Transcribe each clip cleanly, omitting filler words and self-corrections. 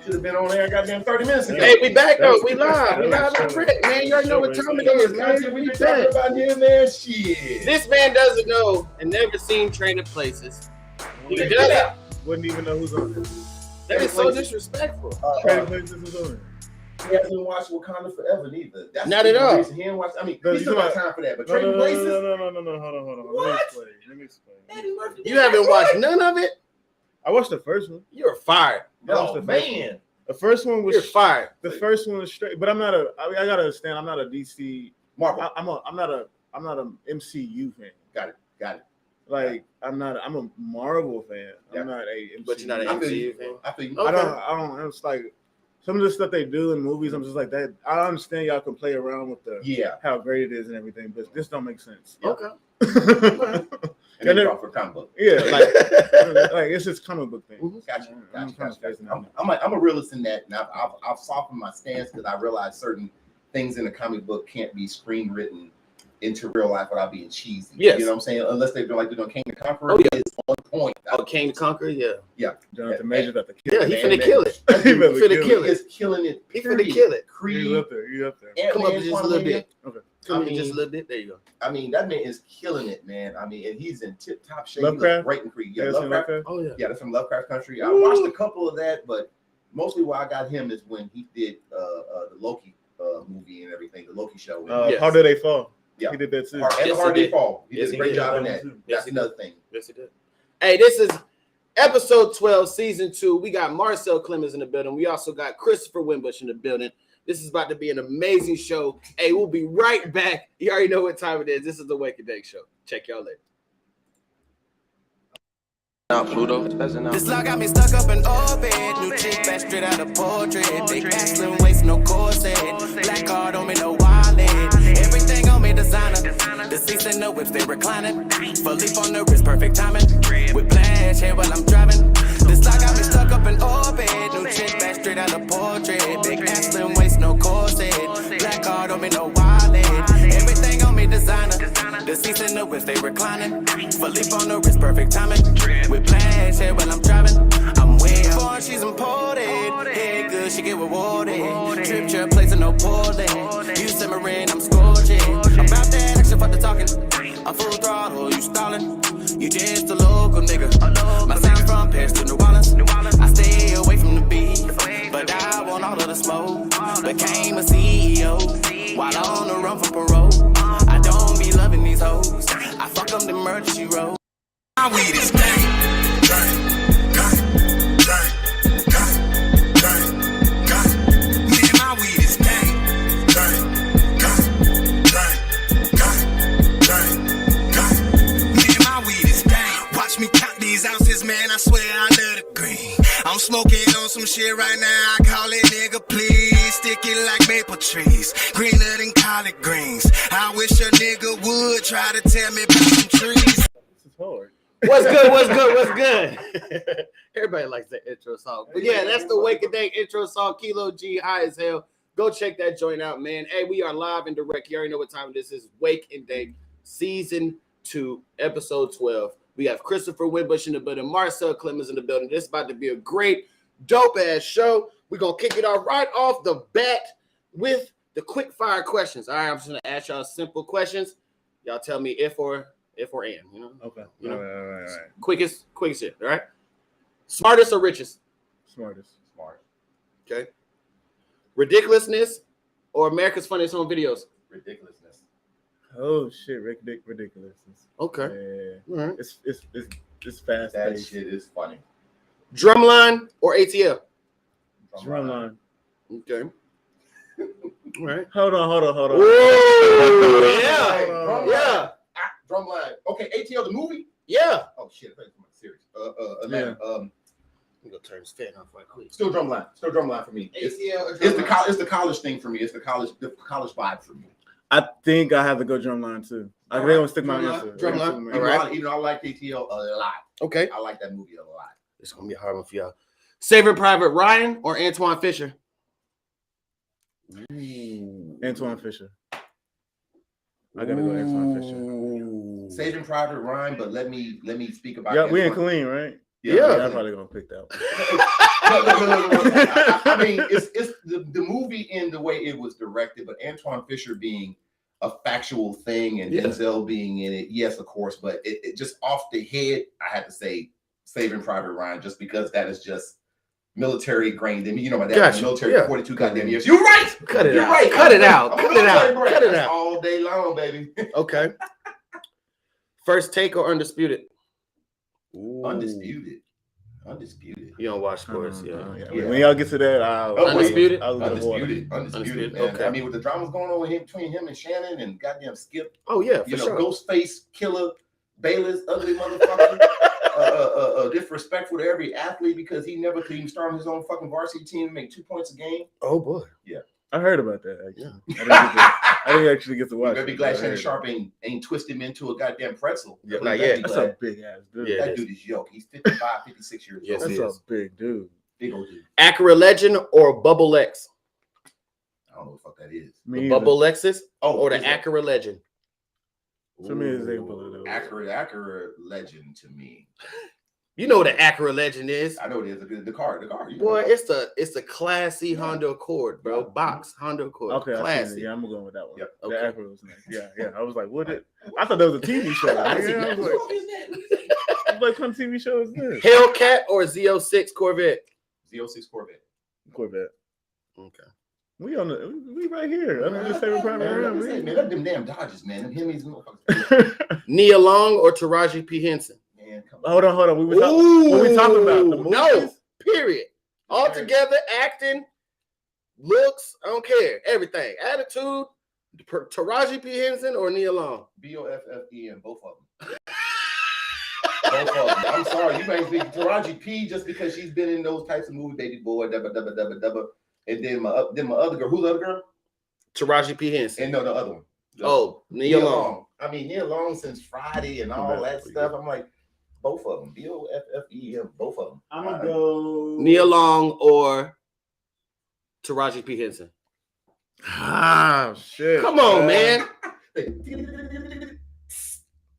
Should have been on there goddamn 30 minutes ago. Hey, we back though. We live. We live on Rick, man. You already know what time it is, man. We talking about here, man. Shit. This man doesn't know and never seen Trading Places. He doesn't. Wouldn't even know who's on it. That is so disrespectful. Trading Places is on it. He hasn't watched Wakanda Forever neither. That's Not at all. He didn't watch. I mean, we still got time for that. But Trading Places. No. Hold on. What? Let me explain. You haven't watched none of it? I watched the first one. You're fired. Oh man. The first one was You're fired. The first one was straight, but I'm not a. I gotta understand. I'm not a DC. Marvel. I'm not a MCU fan. Got it. Like I'm a Marvel fan. Yeah. I'm not a MCU. But you're not an MCU fan. I feel you. Okay. I don't. It's like some of the stuff they do in movies. I'm just like that. I understand y'all can play around with the how great it is and everything, but this don't make sense. Okay. And then for comic book. Yeah, like it's just comic book thing. Gotcha. I'm a realist in that, and I've softened my stance because I realize certain things in a comic book can't be screen written into real life without being cheesy. Yes. You know what I'm saying? Unless they're like doing King the Conqueror. Oh, yeah. It's on point. Oh, King the Conqueror, yeah. Jonathan Major got the kill. Yeah, he finna kill it. He He finna kill He it. is killing it. He finna kill it. Creed. You up there. Come up just a little bit. Okay. Come up just a little bit. There you go. I mean, that man is killing it, man. I mean, and he's in tip-top shape. Lovecraft? Great in Creed. Yeah, You ever seen Lovecraft. Oh, yeah. Yeah, that's from Lovecraft Country. I watched a couple of that, but mostly why I got him is when he did the Loki movie and everything, the Loki show. Yes. How did they fall? Yeah. He did that too. Hard Day Fall. He Yes, did a he great did. job in that. Yes, That's he another thing. Yes, he did. Hey, this is episode 12, season 2. We got Marcell Clemons in the building. We also got Christopher Winbush in the building. This is about to be an amazing show. Hey, we'll be right back. You already know what time it is. This is the Wake and Dank show. Check y'all later. Pluto. This love got me stuck up in orbit. New chick back straight out of portrait. Big ass, slim waist, no corset. Black card on me, no wallet. Everything on me designer. The seats and the whips, they reclining. For leaf on the wrist, perfect timing. With flash hair while I'm driving. This love got me stuck up in orbit. New chick back straight out of portrait. Big ass, slim waist, no corset. Black card on me, no wallet. Everything on me designer. The seats and the whips, they reclining. For leaf on the wrist, perfect timing. With flash hair while I'm driving. I'm way for she's imported. Hey, good, she get rewarded. Trip, trip, placing no pulling. You simmering, I'm scorching. About that action, fuck the talking. I'm full throttle, you stalling. You just a local nigga. My sound from Paris to New Orleans. I stay away from the beef, but I want all of the smoke. Became a CEO while on the run for parole. I don't be loving these hoes. I fuck them the murder she wrote. My weed is gang. Man, my weed is gang. Man, my weed is gang. Watch me count these ounces, man. I swear I love the green. I'm smoking on some shit right now. I call it nigga, please. Stick it like maple trees. Greener than collard greens. I wish a nigga would try to tell me about some trees. This is hard. What's good? Everybody likes that intro song. But yeah, that's the Wake and Dank intro song. Kilo G, high as hell. Go check that joint out, man. Hey, we are live and direct. You already know what time this is. Wake and Dank, season 2, episode 12. We have Christopher Winbush in the building, Marcell Clemons in the building. This is about to be a great, dope-ass show. We're going to kick it off right off the bat with the quick fire questions. All right, I'm just going to ask y'all simple questions. Y'all tell me if or and, you know? Okay. You know? All right. Quickest shit, all right? Smartest or richest? Smartest. Smart. Okay. Ridiculousness or America's Funniest Home Videos? Ridiculousness. Oh shit, ridiculousness. Okay. Yeah. All right. It's fast. That paced. shit is funny. Drumline or ATL? Drumline. Okay. All right. Hold on. Whoa, yeah. Yeah. Drumline. Okay, ATL the movie? Yeah. Oh shit, I think it's serious. Atlanta. I'm gonna turn this fan off right quick. Still drumline for me. ATL or It's the college thing for me. It's the college vibe for me. I think I have to go drumline too. I think I'm gonna stick my answer. Drumline. All right. Even though I like ATL a lot. Okay. I like that movie a lot. It's gonna be a hard one for y'all. Saving Private Ryan or Antoine Fisher? Antoine Fisher. I gotta go Antoine Fisher. Saving Private Ryan, but let me speak about. Yeah, we in Antoine. clean, right? Yeah, I'm probably gonna pick that one. No. I mean, it's the movie in the way it was directed, but Antoine Fisher being a factual thing and Denzel being in it, yes, of course, but it just off the head, I had to say Saving Private Ryan, just because that is just military grained in me. You know, my dad was in the military for 42 goddamn years. You're right. Cut it You're out. right. Cut it out. Cut it out. Cut it out. All day long, baby. Okay. First Take or Undisputed? Ooh. Undisputed. You don't watch sports, yeah. When y'all get to that, Undisputed. Undisputed. Man. Okay. I mean, with the dramas going on with him, between him and Shannon and goddamn Skip. Oh yeah, for sure. Ghostface killer, Bayless, ugly motherfucker. Disrespectful to every athlete because he never could even start on his own fucking varsity team and make 2 points a game. Oh boy. Yeah. I heard about that. Actually. Yeah. I didn't actually get to watch. You better be glad Shannon Sharp ain't twist him into a goddamn pretzel. Yeah, not yet. That's a big ass dude. Yeah, that dude is yoke. He's 55, 56 years old. That's a big dude. Big old dude. Acura Legend or Bubble X? I don't know what the fuck that is. The Bubble Lexus or the Acura Legend? To me, it's Acura Legend to me. You know what the Acura Legend is? I know it is. The car. Boy, it's the classy Honda Accord, bro. Box Honda Accord. Okay, classy. Yeah, I'm going with that one. Yep. Okay. The Acura was nice. Yeah. I was like, what? I thought that was a TV show. I was like, what kind of TV show is this? Hellcat or Z06 Corvette? Z06 Corvette. Okay. We right here. I'm just Saving Private Ryan. Man, them damn Dodgers, man. Them Hemis motherfuckers. Nia Long or Taraji P. Henson? Man, come on. Hold on. What we talking about? The movies? No, period. Altogether, acting, looks, I don't care. Everything. Attitude, Taraji P. Henson or Nia Long? BOFFE, both of them. Both of them. I'm sorry. You might think Taraji P. just because she's been in those types of movies, Baby Boy, dabba. And then my other girl. Who's the other girl? Taraji P. Henson. And no, the other one. Nia Long. I mean, Nia Long since Friday and all that stuff. I'm like, both of them. BOFFE, both of them. I'm gonna go Nia Long or Taraji P. Henson. Ah, shit. Come on, man.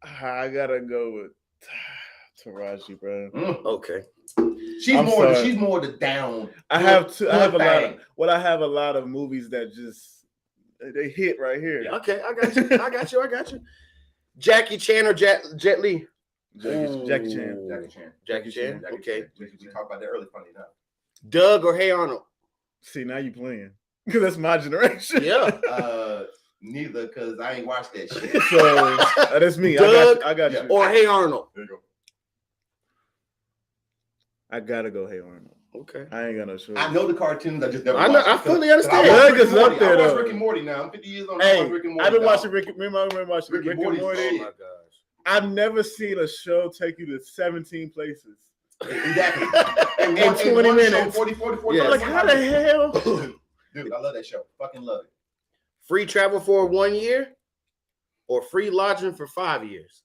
I gotta go with Taraji, bro. Okay. She's more the down. I have a lot of movies that just they hit right here. Okay, I got you. Jackie Chan or Jet Li? Jackie Chan. Okay. We talked about that earlier, funny enough. Doug or Hey Arnold? See, now you playing. Because that's my generation. Yeah. Neither, because I ain't watched that shit. So that's me. Doug I got you. Or Hey Arnold? There you go. I gotta go Hey Arnold. Okay. I ain't got no choice. I know the cartoons. I just never. I fully understand. Doug is up there, I watch though. Rick and Morty now. I'm 50 years old. Hey, Rick and Morty. I've been watching Rick and Morty. Oh my gosh. I've never seen a show take you to 17 places. Exactly. In 20 minutes. 40. Yeah. Like, how the hell? Dude, I love that show. Fucking love it. Free travel for 1 year or free lodging for 5 years?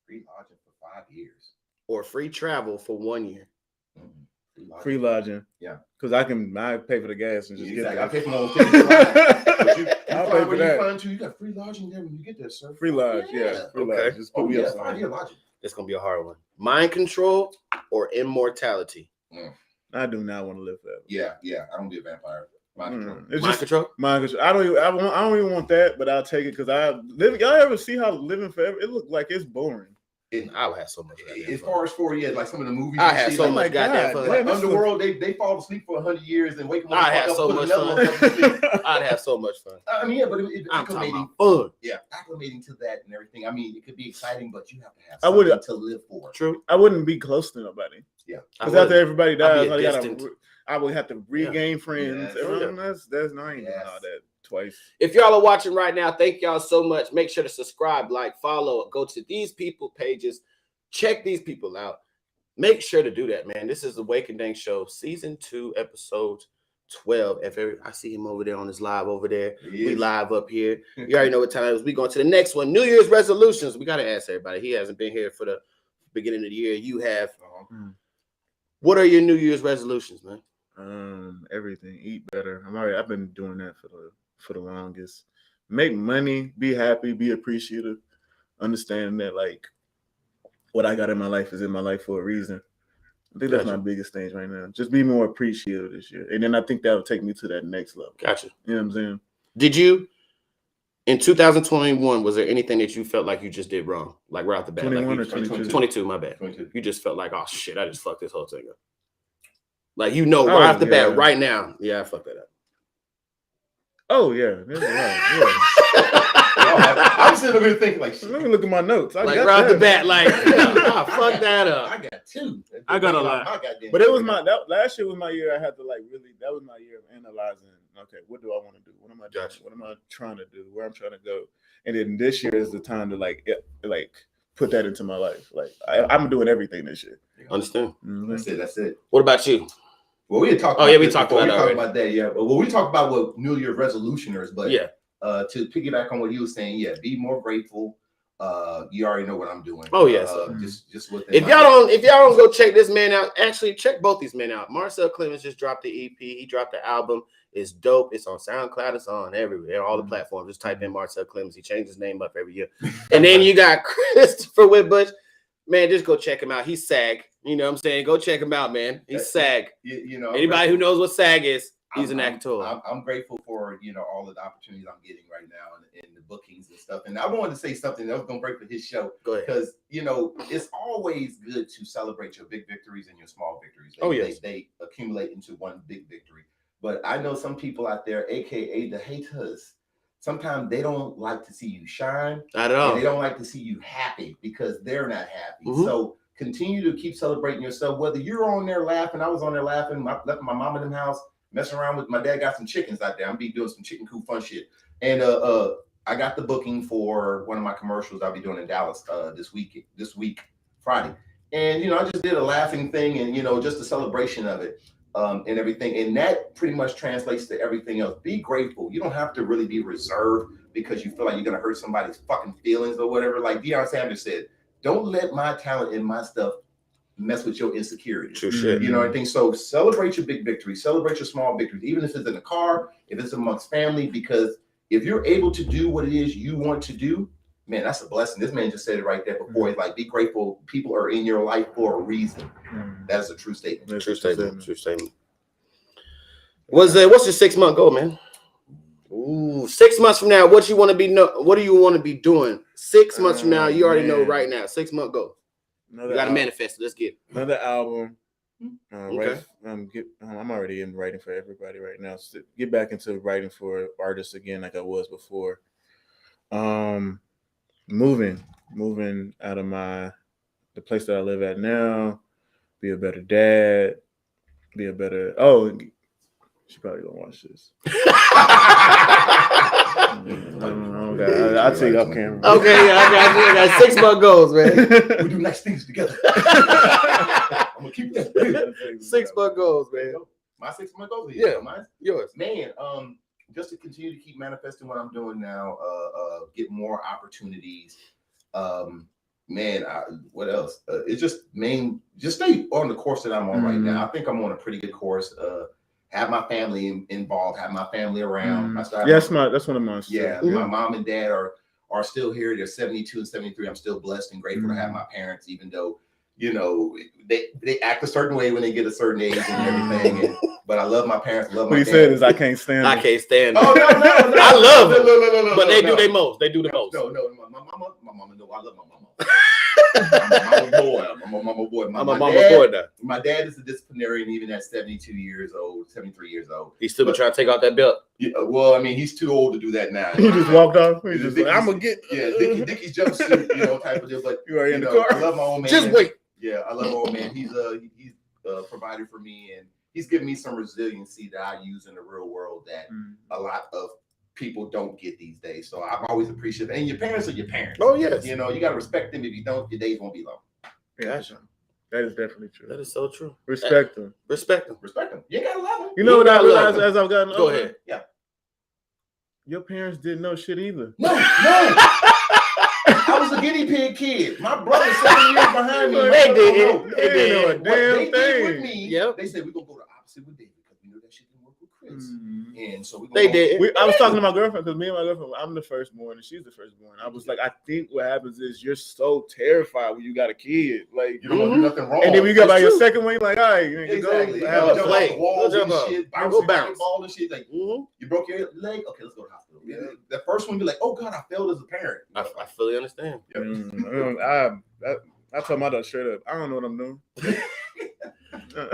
Free lodging for 5 years. Or free travel for 1 year? Free lodging. Yeah. Because I pay for the gas and just get there. I pay for my own ticket. I'll pay for that. You got free lodging there when you get there, sir. Free lodge, yeah. Free lodge. Just put me up. 5-year lodging. It's going to be a hard one. Mind control or immortality? I do not want to live forever. Yeah. I don't be a vampire. Mind control. Mind control. I don't even want that, but I'll take it because y'all ever see how living forever? It look like it's boring. I would have so much. As far as 4 years, like some of the movies, I had so much goddamn fun. Like Underworld, they fall asleep for 100 years and wake up. I had so much fun. I'd have so much fun. I mean, yeah, but I'm talking about fun. Yeah, acclimating to that and everything. I mean, it could be exciting, but you have to have something to live for. True. I wouldn't be close to nobody. Yeah, because after everybody dies, I would have to regain friends. That's not even all that. Twice. If y'all are watching right now, thank y'all so much. Make sure to subscribe, like, follow, go to these people pages, check these people out. Make sure to do that, man. This is the Wake and Dank Show, season 2, episode 12. I see him over there on his live over there. We live up here. You already know what time it is. We going to the next one. New Year's resolutions. We got to ask everybody. He hasn't been here for the beginning of the year. You have. What are your New Year's resolutions, man? Everything. Eat better. I've been doing that for the longest. Make money, be happy, be appreciative, understand that like what I got in my life is in my life for a reason. I think that's my biggest thing right now. Just be more appreciative this year. And then I think that'll take me to that next level. Gotcha. You know what I'm saying? Did you, in 2021, was there anything that you felt like you just did wrong? Like right off the bat? 21 like or 22? 22, my bad. 22. You just felt like, oh shit, I just fucked this whole thing up. Like, right off the bat, right now. Yeah, I fucked that up. Oh, yeah. I'm sitting over here thinking like, shit. Let me look at my notes. Like right off the bat, like, I fucked that up. I got 2. I got a lot. But it was last year was my year I had to that was my year of analyzing, okay, what do I want to do? What am I doing? What am I trying to do? Where I'm trying to go? And then this year is the time to put that into my life. Like I'm doing everything this year. Understand? Mm-hmm. That's it. What about you? Well, we had talked. We talked about that. Yeah. Well, we talked about what New Year's resolutioners, but yeah. To piggyback on what you were saying, yeah, be more grateful. You already know what I'm doing. Oh yes. Just with if y'all don't go check this man out, actually check both these men out. Marcell Clemons just dropped the EP. He dropped the album. It's dope. It's on SoundCloud. It's on everywhere, all the platforms. Just type in Marcell Clemons. He changed his name up every year. And then you got Christopher Winbush. Man, just go check him out. He's SAG. You know what I'm saying? Go check him out, man. He's SAG. You know, anybody who knows what SAG is, he's an actor. I'm grateful for all of the opportunities I'm getting right now and the bookings and stuff. And I wanted to say something that was going to break for his show. Go ahead. Because it's always good to celebrate your big victories and your small victories. They accumulate into one big victory. But I know some people out there, aka the haters, sometimes they don't like to see you shine. Not at all. And they don't like to see you happy because they're not happy. Mm-hmm. So continue to keep celebrating yourself. Whether you're on there laughing, I was on there laughing. I left my mom in the house, messing around with my dad. Got some chickens out there. I'm be doing some chicken coop fun shit. And I got the booking for one of my commercials I'll be doing in Dallas this week, Friday. And I just did a laughing thing and just a celebration of it. And everything. And that pretty much translates to everything else. Be grateful. You don't have to really be reserved because you feel like you're going to hurt somebody's fucking feelings or whatever. Like Deion Sanders said, don't let my talent and my stuff mess with your insecurity. True shit. You know what I think? So celebrate your big victories. Celebrate your small victories, even if it's in a car, if it's amongst family, because if you're able to do what it is you want to do, man, that's a blessing. This man just said it right there before. He's like, be grateful. People are in your life for a reason. That's a true statement. True statement. What's your 6-month goal, man? Ooh, 6 months from now, what do you want to be doing? 6 months from now, you already know right now. 6-month goal. You got to manifest it. Let's get another album. Okay. I'm already in writing for everybody right now. So get back into writing for artists again, like I was before. Moving out of the place that I live at now, be a better dad, she probably gonna watch this. I'll tell you off camera. Okay, yeah, I got 6-month goals, man. We do nice things together. I'm gonna keep that. 6-month goals, man. My 6-month goals. Yeah, mine. Yours, man. Just to continue to keep manifesting what I'm doing now, get more opportunities. What else? It's just stay on the course that I'm on right now. I think I'm on a pretty good course. Have my family involved, have my family around. That's one of mine. Yeah, my mom and dad are still here. They're 72 and 73. I'm still blessed and grateful to have my parents, even though they act a certain way when they get a certain age and everything. But I love my parents. Love my dad. What he said is I can't stand them. I can't stand them. Oh, no. I love them. No, but they do their most. They do the most. No. My mama, no, I love my mama. I'm a mama boy. I'm a mama boy now. My dad is a disciplinarian even at 73 years old. He's still been trying to take out that belt. Yeah, well, I mean, he's too old to do that now. He just walked off. I'm gonna get Dicky's jumpsuit, type of deal. But you are in the car. I love my old man. Just wait. Yeah, I love my old man. He's provided for me, and he's given me some resiliency that I use in the real world that a lot of people don't get these days. So I've always appreciated it. And your parents are your parents. Oh, yes. You got to respect them. If you don't, your days won't be long. Gotcha. That is definitely true. That is so true. Respect them. Respect them. You gotta love them. You know what I realized as I've gotten older? Go ahead. Yeah. Your parents didn't know shit either. No. I was a guinea pig kid. My brother's 7 years behind me. They did. They didn't know a damn they thing. did with me. Yep. They said we're gonna go the opposite with David because we know that shit didn't work with outfits. And so they did. I was talking to my girlfriend because me and my girlfriend, I'm the firstborn and she's the firstborn. I was like, I think what happens is you're so terrified when you got a kid, like you don't want to do nothing wrong. And then when you got by your second one, you're like, all right, you exactly. go Jump off play. the walls and shit, bounce ball and shit. Like you broke your leg. Okay, let's go to the hospital. Yeah. The first one, you're like, oh God, I failed as a parent. I fully understand. I told my daughter straight up, I don't know what I'm doing.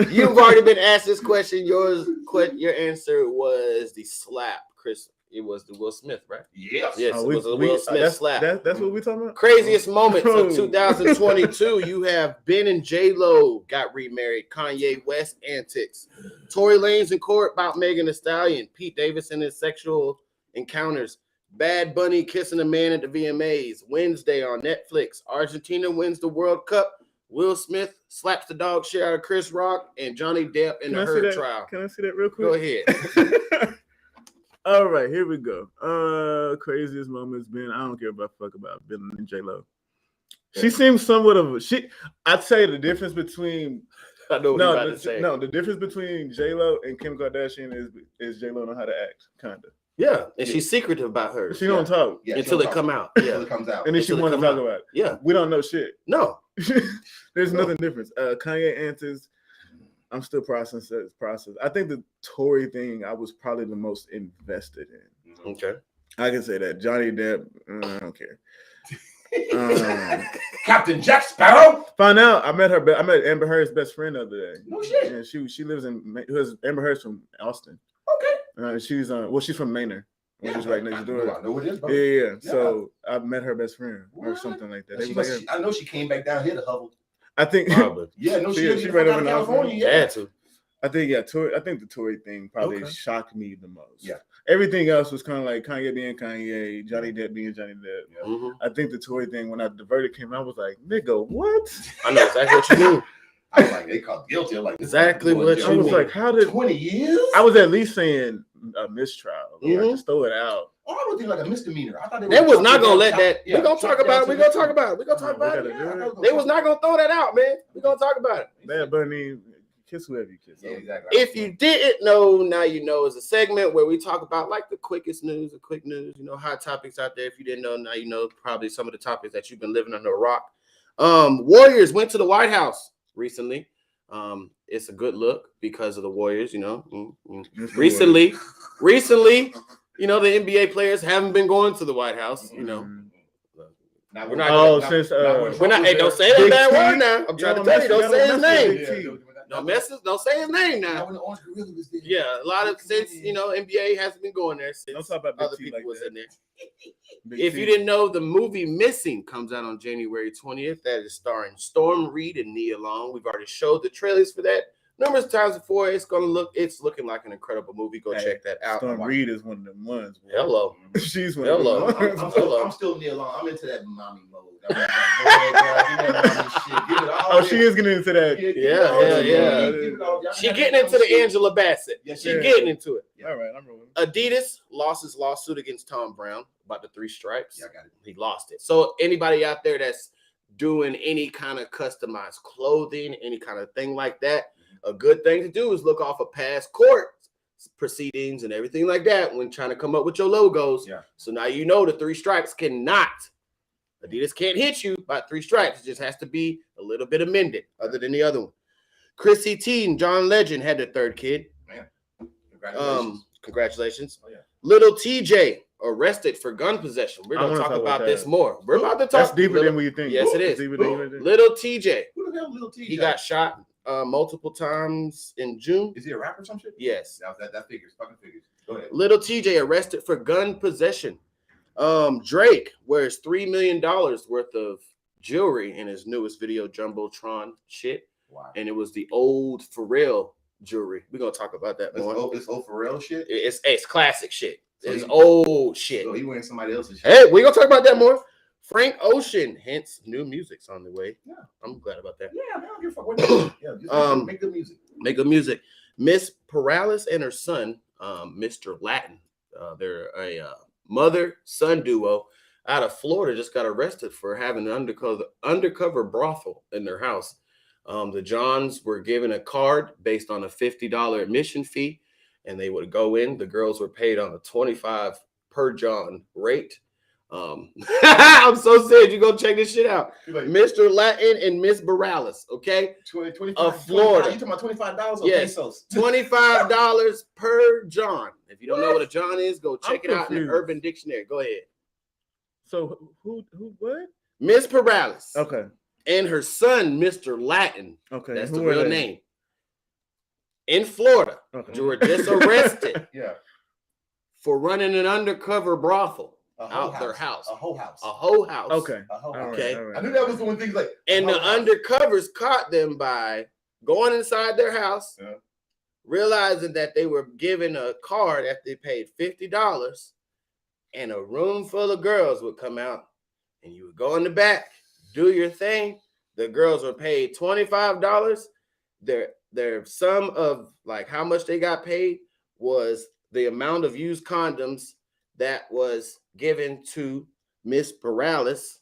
You've already been asked this question. Your answer was the slap, Chris. It was the Will Smith, right? Yes. Yes, it was a Will Smith slap. That's what we're talking about? Craziest moments of 2022. You have Ben and J-Lo got remarried. Kanye West antics. Tory Lanez in court about Megan Thee Stallion. Pete Davidson and sexual encounters. Bad Bunny kissing a man at the VMAs. Wednesday on Netflix. Argentina wins the World Cup. Will Smith slaps the dog shit out of Chris Rock and Johnny Depp in the Heard trial. Can I see that real quick? Go ahead. All right, here we go. Craziest moments, Ben. I don't care about fuck about Ben and J-Lo. She seems somewhat of a I'd say the difference between the difference between J-Lo and Kim Kardashian is J-Lo know how to act, kind of. Yeah, and she's secretive about her. She don't talk until it come out. Yeah, until it comes out, and then she want to talk about it. Yeah, we don't know shit. No, there's nothing different. Kanye answers. I'm still processing. I think the Tory thing I was probably the most invested in. Okay, I can say that. Johnny Depp, I don't care. Captain Jack Sparrow. Found out. I met Amber Heard's best friend the other day. No shit. And she lives in. Amber Heard's from Austin. Okay. She's from Manor, which is right next door. I know what it is, bro. Yeah. So I met her best friend or something like that. I know she came back down here to Hubble. I think. Yeah, no, she right over in California. Yeah, too. I think the Tory thing probably shocked me the most. Yeah. Everything else was kind of like Kanye being Kanye, Johnny Depp being Johnny Depp. Yeah. Mm-hmm. I think the Tory thing, when the verdict came out, I was like, nigga, what? I know exactly what you mean. I was like, they called guilty. I'm like, exactly what you mean. I was like, how did 20 years? I was at least saying a mistrial. Like, just throw it out. Oh, I would think like a misdemeanor. I thought they was not gonna let that. We're gonna talk about it. We're gonna talk about it. They was not gonna throw that out, man. We're gonna talk about it. Bad Bunny, kiss whoever you kiss. Yeah, exactly. If you didn't know, now you know is a segment where we talk about like the quick news, hot topics out there. If you didn't know, now you know probably some of the topics that you've been living under a rock. Warriors went to the White House recently. It's a good look because of the Warriors, Recently, the NBA players haven't been going to the White House, Now, we're not. Hey, don't say that bad word now. I'm trying to tell you, don't say his name. Don't say his name now. Yeah, a lot of since NBA hasn't been going there since other people was in there. If you didn't know, the movie Missing comes out on January 20th. That is starring Storm Reed and Nia Long. We've already showed the trailers for that numerous times before. It's looking like an incredible movie. Go check that out. Storm Reed is one of them ones. Boy. Hello. She's one of them ones. I'm still Nia Long. I'm into that mommy mode. She is getting into that. Yeah. She getting into the Angela Bassett. Yeah, she getting into it. All right, I'm rolling. Adidas lost his lawsuit against Tom Brown about the 3 stripes. Yeah, I got it. He lost it. So anybody out there that's doing any kind of customized clothing, any kind of thing like that, a good thing to do is look off of past court proceedings and everything like that when trying to come up with your logos. Yeah. So now you know the 3 stripes Adidas can't hit you by 3 stripes. It just has to be a little bit amended other than the other one. Chrissy T and John Legend had their 3rd kid. Man, congratulations. Oh, yeah. Little TJ arrested for gun possession. We're going to talk about this more. We're about to talk. That's deeper than what you think. Yes, it is. Little TJ. Who the hell Little TJ? He got shot multiple times in June. Is he a rapper or some shit? Yes. That figures. Fucking figures. Go ahead. Little TJ arrested for gun possession. Drake wears $3 million worth of jewelry in his newest video, Jumbotron shit. Wow. And it was the old Pharrell jewelry. We're gonna talk about that more. It's old Pharrell shit? It's classic shit. So it's old shit. So he wearing somebody else's shit. Hey, we're gonna talk about that more. Frank Ocean, hence new music's on the way. Yeah. I'm glad about that. Yeah, man, I don't give a fuck. Make good music. Make good music. Miss Perales and her son, Mr. Latin. They're a mother-son duo out of Florida just got arrested for having an undercover brothel in their house. The Johns were given a card based on a $50 admission fee, and they would go in. The girls were paid on a 25 per John rate. I'm so sad. You go check this shit out. Like, Mr. Latin and Miss Morales, okay? 25, of Florida. You talking about $25 or Yes. pesos? $25 per John. If you don't know what a John is, go check I'm it out in the confused. Urban Dictionary. Go ahead. So who what? Miss Morales Okay. and her son, Mr. Latin. Okay. That's Who the are real they? name. In Florida, Okay. you were just arrested Yeah. for running an undercover brothel A whole out their house. A whole house. A whole house. Okay. A whole All house. right, Okay. all right. I knew that was the one thing. Like, And a the whole house. undercovers caught them by going inside their house, Yeah. realizing that they were given a card after they paid $50, and a room full of girls would come out, and you would go in the back, do your thing. The girls were paid $25. Their sum of like how much they got paid was the amount of used condoms that was given to Miss Morales,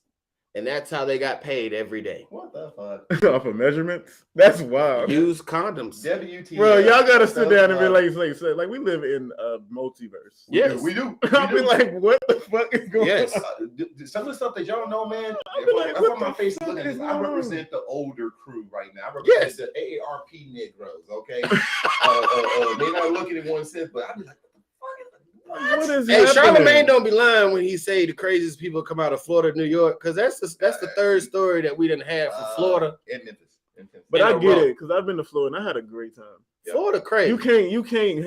and that's how they got paid every day. What the fuck? Off of measurements? That's wild. Used condoms. WTF. Bro, y'all gotta sit down and be That's like we live in a multiverse. Yes. We do. I'll be like, what the fuck is going Yes. on? Some of the stuff that y'all know, man. I'll be like, That's what why my the face is fuck looking at is this. I going on? represent the older crew right now. I represent Yes. the AARP Negroes, okay? They're not looking in one sense, but I'd be like, what the fuck is What is Hey, happening? Charlamagne don't be lying when he say the craziest people come out of Florida, New York, because that's the third story that we didn't have for Florida. And Memphis. But in I a get row. it because I've been to Florida and I had a great time. Yeah. Florida crazy.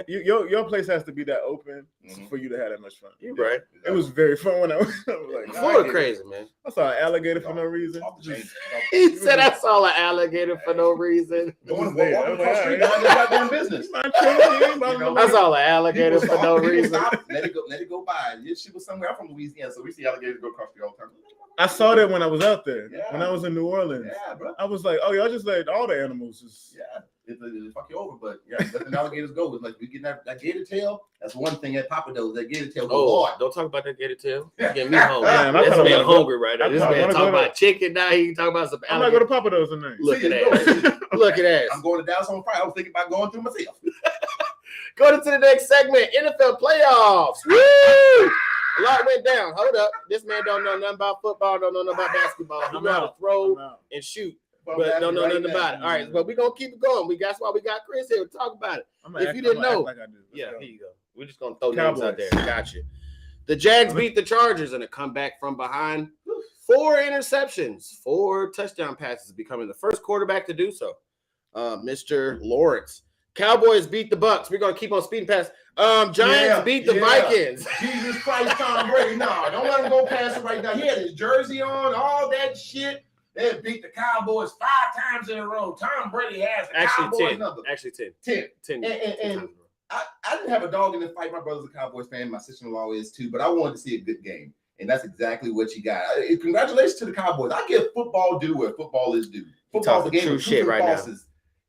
Your place has to be that open for you to have that much fun. You right. It was very fun when I was like, Florida crazy, man. I saw an alligator for no reason. Off the chain. He said I saw an alligator for no reason. Going there. walking I'm across the like, street, down their goddamn business. I saw an alligator for no reason. Let it go by. She was somewhere. I'm from Louisiana, so we see alligators go across the all the time. I saw that when I was out there. Yeah. When I was in New Orleans. Yeah, bro. I was like, oh, y'all just let all the animals just. Yeah, it'll fuck you over, but yeah, let the alligators go. It's like we get that gator tail. That's one thing at Papa Do's. That gator tail. Oh, Lord. don't talk about that gator tail. You get me hungry. Man, I This kinda man wanna hungry right now. I This kinda man wanna talking go to- about chicken now. He can talk about some I'm not going alligator. to Papa Do's tonight. Look at See, that. Look at that. I'm going to Dallas on Friday. I was thinking about going through myself. Go to the next segment. NFL playoffs. Woo! A lot went down. Hold up. This man don't know nothing about football, don't know nothing about basketball. He I'm know how to out. throw I'm out. and shoot, but don't know nothing about it. All right, but we're going to keep it going. That's why we got Chris here to talk about it. If you didn't know. like I do. Let's Yeah, go. here you go. We're just going to throw names out Cowboys. there. Gotcha. The Jags beat the Chargers in a comeback from behind. 4 interceptions, 4 touchdown passes, becoming the first quarterback to do so. Mr. Lawrence. Cowboys beat the Bucks. We're going to keep on speeding past. Giants beat the Vikings. Jesus Christ, Tom Brady. No, don't let him go past it right now. He had his jersey on, all that shit. They beat the Cowboys 5 times in a row. Tom Brady has the Cowboys 10. number. Actually 10. 10. 10. And I didn't have a dog in the fight. My brother's a Cowboys fan. My sister-in-law is too. But I wanted to see a good game. And that's exactly what you got. Congratulations to the Cowboys. I give football due where football is due. Football's a game true of shit right now. now.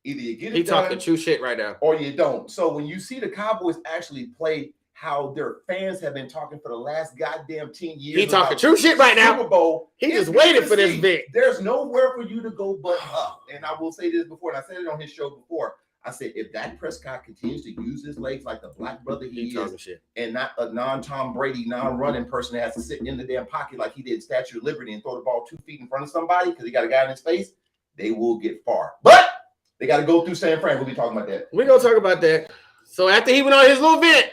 Either you get it He done talking true shit right now. or you don't. So when you see the Cowboys actually play how their fans have been talking for the last goddamn 10 years. He talking about true shit right now. Super Bowl. He it's just waited good for to this see. bit. There's nowhere for you to go but up. And I will say this before, and I said it on his show before. I said, if Dak Prescott continues to use his legs like the black brother he talking is, shit. and not a non-Tom Brady, non-running person that has to sit in the damn pocket like he did Statue of Liberty and throw the ball 2 feet in front of somebody because he got a guy in his face, they will get far. But they got to go through San Fran. We'll be talking about that. We're going to talk about that. So after he went on his little bit,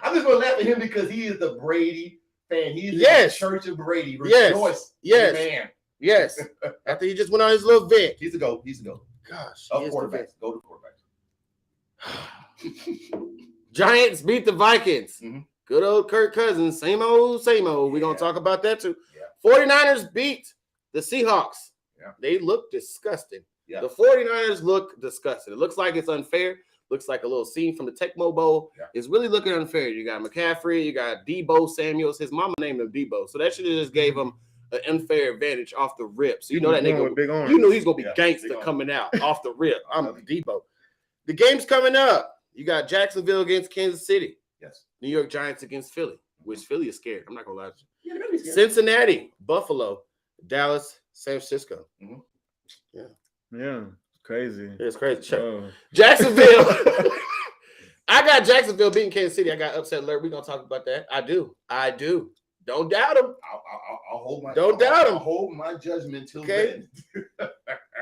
I'm just going to laugh at him because he is the Brady fan. He is Yes. the Church of Brady. Yes. Rejoice. Yes. Man. yes, after he just went on his little bit. He's a go. He's a go. Gosh, Of he is the quarterbacks. best. Go to quarterbacks. Giants beat the Vikings. Mhm. Good old Kirk Cousins. Same old, same old. We're going to Yeah. talk about that too. Yeah. 49ers beat the Seahawks. Yeah. They look disgusting. Yeah. The 49ers look disgusting. It looks like it's unfair. Looks like a little scene from the Tecmo Bowl. Yeah. It's really looking unfair. You got McCaffrey. You got Debo Samuels. His mama named him Debo. So that should have just gave him an unfair advantage off the rip. So you know that Going nigga. with big arms. You know he's going to be Yeah, gangster big arms. coming out off the rip. I'm Debo. The game's coming up. You got Jacksonville against Kansas City. Yes. New York Giants against Philly, which Philly is scared. I'm not going to lie to you. Yeah, really scared. Cincinnati, Buffalo, Dallas, San Francisco. Yeah, it's crazy. It's crazy. Oh. Jacksonville. I got Jacksonville beating Kansas City. I got upset alert. We're gonna talk about that. I do. Don't doubt him. I'll hold my. Don't doubt him. I'll hold my judgment till Okay. then.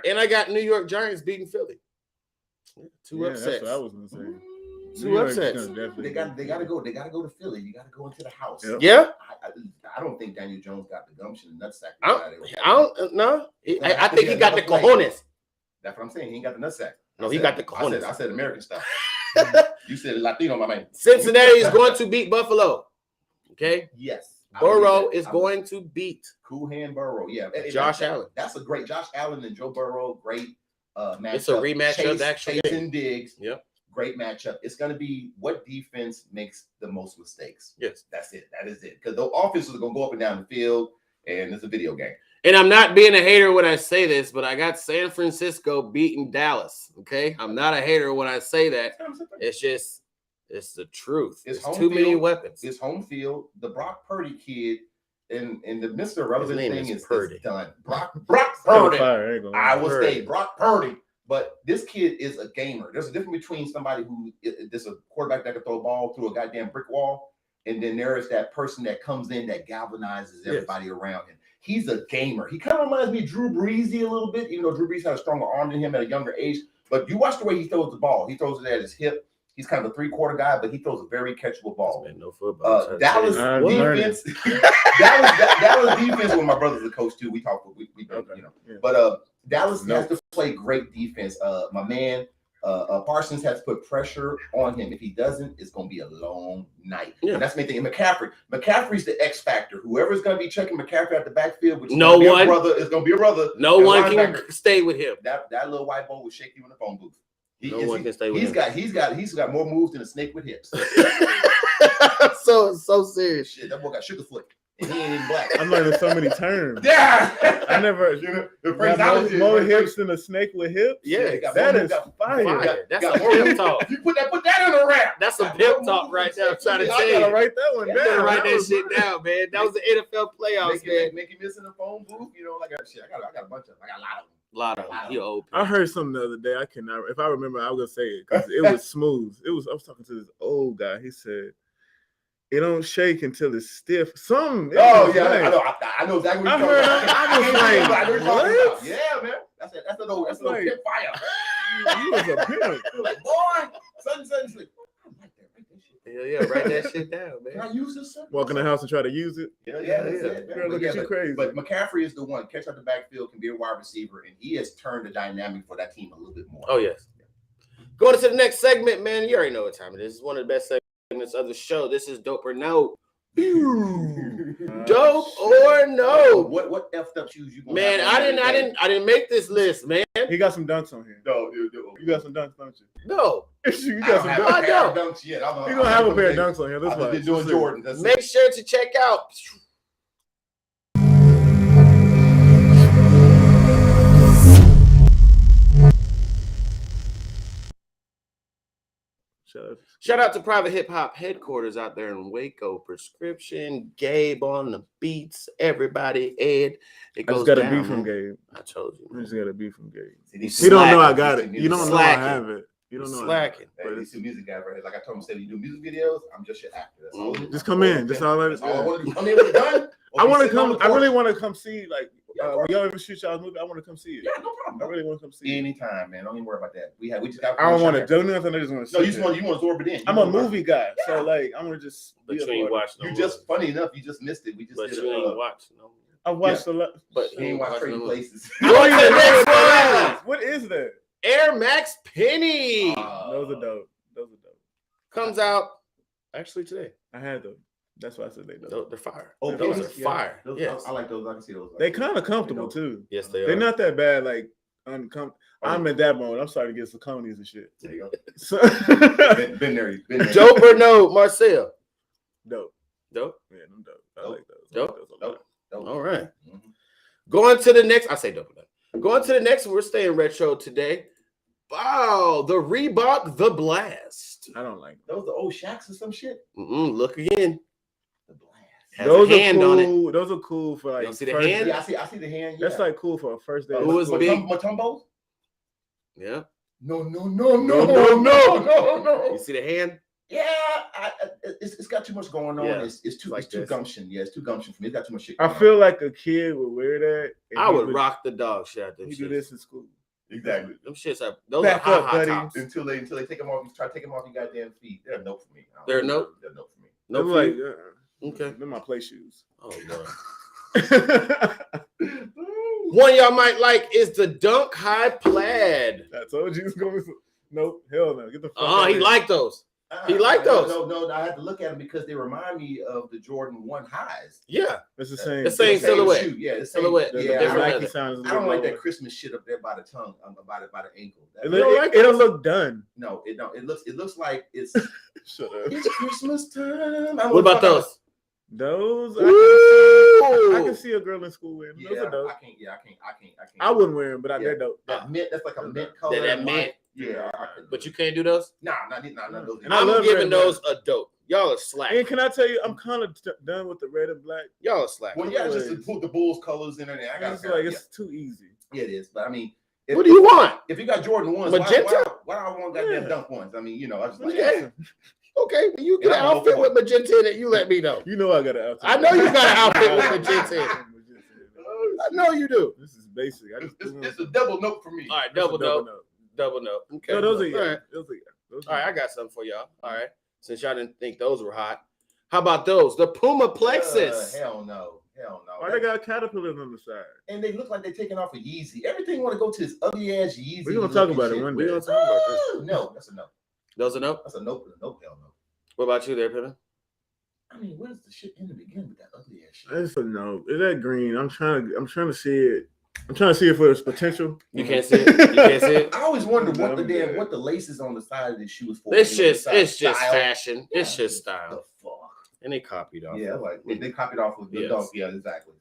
And I got New York Giants beating Philly. Two upsets. That's what I was gonna say. Two upsets. They got to go. They got to go to Philly. You got to go into the house. Yep. Yeah. I don't think Daniel Jones got the gumption and nutsack. I don't know. I think he got the cojones. That's what I'm saying. He ain't got the nutsack. No, he got the cojones. I said American style. You said Latino, my man. Cincinnati is going to beat Buffalo. Okay. Yes. Burrow is going to beat Cool Hand Burrow. Yeah. Josh Allen. That's a great Josh Allen and Joe Burrow. Great matchup. It's a rematch of the actual Chase game. and Diggs. Yep. Great matchup. It's going to be what defense makes the most mistakes. Yes. That's it. That is it. Because the offenses are going to go up and down the field, and it's a video game. And I'm not being a hater when I say this, but I got San Francisco beating Dallas. Okay. I'm not a hater when I say that. It's the truth. It's too many weapons. It's home field. The Brock Purdy kid and the Mr. Irrelevant thing is done. Brock Purdy. I will say Brock Purdy. But this kid is a gamer. There's a difference between somebody who is a quarterback that can throw a ball through a goddamn brick wall, and then there is that person that comes in that galvanizes everybody around him. He's a gamer. He kind of reminds me of Drew Brees a little bit, even though Drew Brees had a stronger arm than him at a younger age. But you watch the way he throws the ball. He throws it at his hip. He's kind of a three-quarter guy, but he throws a very catchable ball. No football. Dallas defense. Dallas defense. When my brother's a coach too, we talk. We you know. Yeah. But Dallas has to play great defense. My man Parsons has to put pressure on him. If he doesn't, it's going to be a long night. Yeah. And that's the main thing. And McCaffrey's the X factor. Whoever's going to be checking McCaffrey at the backfield, which is going to be a brother. No one can stay with him. That little white boy will shake you in the phone booth. No one can stay with him. He's got more moves than a snake with hips. so serious. Shit, that boy got sugar foot. And he ain't even black. I'm learning so many terms. Yeah. I never more hips than a snake with hips. Yeah, that is fire. That's a pimp talk. You put that in a rap. That's a pimp talk right there. I'm trying to tell you. I gotta write that one down. You write that shit down, man. That was the NFL playoffs, man. Make you miss in the phone booth. You know, like shit. I got a bunch of them. I got a lot of them. You old. I heard something the other day. I cannot. If I remember, I was gonna say it because it was smooth. I was talking to this old guy. He said, "It don't shake until it's stiff." Something. I know exactly what you're talking about. I was like, what? Yeah, man. That's an old pimp fire. You was a pimp. Like, boy, sudden. Yeah, write that shit down, man. Can I use this? Walk in the house and try to use it. Yeah. Girl, look at you crazy. But McCaffrey is the one. Catch out the backfield, can be a wide receiver, and he has turned the dynamic for that team a little bit more. Oh, yes. Going to the next segment, man. You already know what time it is. It's one of the best segments of the show. This is Dope or No. Dope or no? What effed up shoes you? Man, I didn't make this list, man. He got some dunks on here. No, you got some dunks, don't you? No, you got some dunks. I don't. Dunks yet. You're gonna have a pair of dunks on here. That's why. Doing Jordan. Make sure to check out. Shout out to Private Hip Hop headquarters out there in Waco. Prescription, Gabe on the beats, everybody, Ed. I just got a beat from Gabe. I told you. I just got a beat from Gabe. He don't know I got it. You don't know I have it. You don't know. Slacking. But he's a music guy, right? Like I told him, said you do music videos. I'm just your actor. That's all. Just come in. That's all I want to come in with a gun. I want to come. I really want to come see. Like, when y'all ever shoot y'all's movie, I want to come see it. Yeah, no problem. I really want to come see it. Anytime, man. Don't even worry about that. We just got. I don't want to do nothing. I just want to. No, you want to absorb it in. I'm a movie guy, so like I'm gonna just. But you ain't watched. You just funny enough. You just missed it. We just. But you ain't watched. No. I watched a lot. But you ain't watched Trading Places. What is that? Air Max Penny. Those are dope. Comes out actually today. I had them. That's why I said they're fire. Oh, those are fire. Yes. I like those. I can see those. They kind of comfortable too. Yes, they are. They're not that bad. Like uncomfortable. I'm at that moment. I'm starting to get Saucony's and shit. There you go. So been there. Dope or no, Marcell? Dope. Yeah, I'm dope. I like those. Dope. All right. Mm-hmm. Going to the next. I say dope. Going to the next. We're staying retro today. Wow, the Reebok The Blast. I don't like those. The old Shacks or some shit. Look again. The Blast. Has those a hand cool. On it. Those are cool for like. You see the hand? Yeah, I see the hand. Yeah. That's like cool for a first day. Who was big? Matumbos? Yeah. No. You see the hand? Yeah, it's got too much going on. Yeah, It's too like this. gumption. Yeah, it's too gumption for me. It's got too much shit. I feel like a kid would wear that. and I he would rock the dog shit out them He shits. do this in school. Exactly. Them shits are those Back are up, high buddy. tops. Until they take them off. You try to take them off your goddamn feet. They're a nope for me. They're a nope? They're a nope for me. No They're like, Okay. They're my play shoes. Oh Lord. One y'all might like is the Dunk High Plaid. I told you it's gonna be. Nope, hell no. Get the fuck Oh, out he of here. liked those. He liked those. No, I had to look at them because they remind me of the Jordan 1 highs. Yeah, It's the same. the same silhouette. Shoe. Yeah, the Silhouette. The Yeah, different Nike leather. sound is a I don't little like that lower. Christmas shit up there by the tongue, by the ankle. It, That- look, like it don't those? look done. no, it don't. It looks like it's Shut up. it's Christmas time. What about those? Those Ooh. I can see a girl in school wearing. Those Yeah, are dope. I can't. I wouldn't wear them, but Yeah. they're dope. That mint. That's like a mint color. That and mint. white. Yeah, I could- But you can't do those. Nah, not those. And I I'm love giving red those a dope. Y'all are slack. And can I tell you, I'm kind of done with the red and black. Y'all are slack. Well, yeah, it's just to put the Bulls colors in there. I got It's like it's too easy. yeah, it is. But I mean, What do you want? If you got Jordan ones, Magenta? why do I want goddamn Yeah. dunk ones? I mean, you know, I just like Yeah. Okay, when you get Yeah, an I'm outfit open. with magenta in it, you let me know. You know I got an outfit. I know you got an outfit with magenta in it. I know you do. This is basic. I just it's a double note for me. All right, It's a double note. Double note. Okay. No, those are All yeah. right. Those are yeah. Those All right, are I got something for y'all. All right. Since y'all didn't think those were hot. How about those? The Puma Plexus. Hell no. Why they got caterpillars on the side? And they look like they're taking off a Yeezy. Everything want to go to this ugly ass Yeezy. We're gonna talk about it shit. one We day. gonna talk about this. No, that's a no. Those are no? That's a no. Hell no. What about you there, Pippin? I mean, where's the shit in the beginning with that ugly ass shit? It's a no. Is that green? I'm trying to see it. I'm trying to see it for its potential. You can't see it. You can't see it. I always wonder No, what the laces on the side of this shoe is for. It's You know, just the style. fashion. It's Yeah. just style. The fuck. And they copied off. Yeah, like they copied off of the Yes. dunk. Yeah, exactly.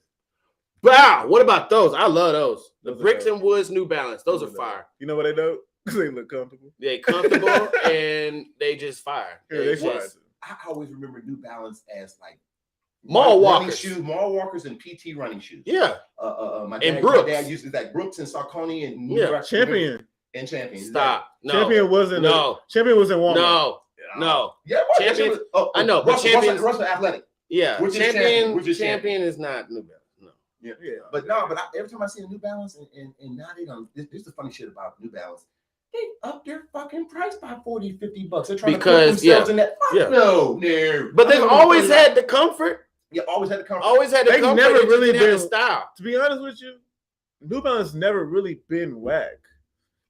Wow, what about those? I love those. The Those are Bricks dope. and Woods New Balance. Those are fire. You know what they do? They look comfortable. They comfortable and they just fire. Yeah, they fire. just- I always remember New Balance as like Mall running walkers. shoes, mall walkers, and PT running shoes. Yeah. My And dad, Brooks. My dad used that Brooks and Saucony and New Yeah. York Champion. and Champion. Stop. No. Champion wasn't. No. Champion was in Walmart. No. No. Yeah, what? Champion- Oh, I know, but Russell, Champions- Russell Athletic. Yeah. Which is Champion. champion, which is Champion is not New Balance. No. Yeah, Yeah. But no, every time I see a New Balance and now they don't. This is the funny shit about New Balance. They up their fucking price by $40, $50. They're trying Because, to put themselves in that. Fuck yeah. No. But I they've don't always know. had the comfort. Yeah, always had the comfort. Always had the They've comfort. never They just really didn't have the been- style. To be honest with you, New Balance never really been whack.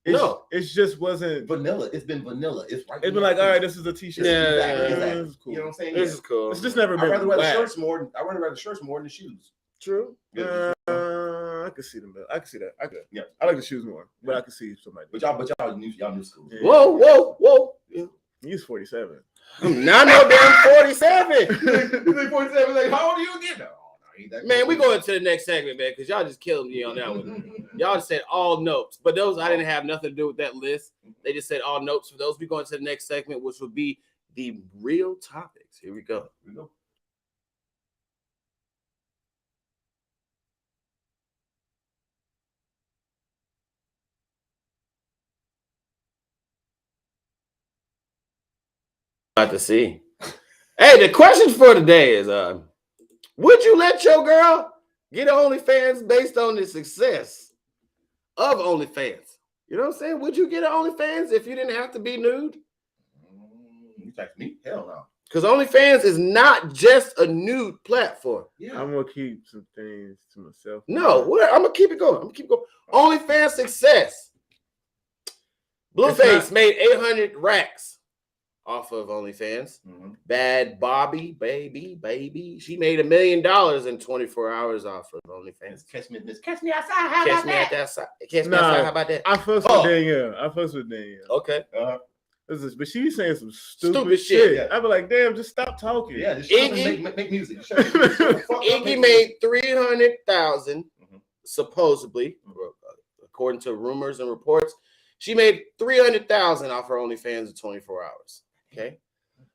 No. It just wasn't. vanilla. It's been vanilla. It's right. It's been like, all right, this is a t-shirt. Yeah, exactly. This is cool. You know what I'm saying? This Yeah. is cool. It's just never I'd been rather wear the whack. shirts more. I rather wear the shirts more than the shoes. True. I could see them. I could see that. I could. Yeah. I like the shoes more, but I could see somebody. But y'all new school. Yeah. Whoa. He's 47. Not no damn 47. You think 47? Like, how old are you again? No, he ain't that Man, cool. we going to the next segment, man, because y'all just killed me on that one. Y'all just said all notes, but those I didn't have nothing to do with that list. They just said all notes for those. We going to the next segment, which would be the real topics. Here we go. Here we go. About to see. Hey, the question for today is: would you let your girl get OnlyFans based on the success of OnlyFans? You know what I'm saying? Would you get an OnlyFans if you didn't have to be nude? You text me? Hell no. Because OnlyFans is not just a nude platform. Yeah. I'm gonna keep some things to myself. No, I'm gonna keep it going. OnlyFans success. Blueface made 800 racks off of OnlyFans. Mhm. Bad Bobby, baby. She made $1 million in 24 hours off of OnlyFans. Catch me outside. How Catch about me that? at that side. Catch me Nah. outside. How about that? I fuss Oh. with Danielle. Okay. But she be saying some Stupid stupid shit. shit. Yeah. I be like, damn, just stop talking. Yeah, just shut up Iggy- and make music. Shut up. Shut the fuck up, Iggy make made 300,000, Mhm. supposedly, according to rumors and reports. She made 300,000 off her OnlyFans in 24 hours. Okay.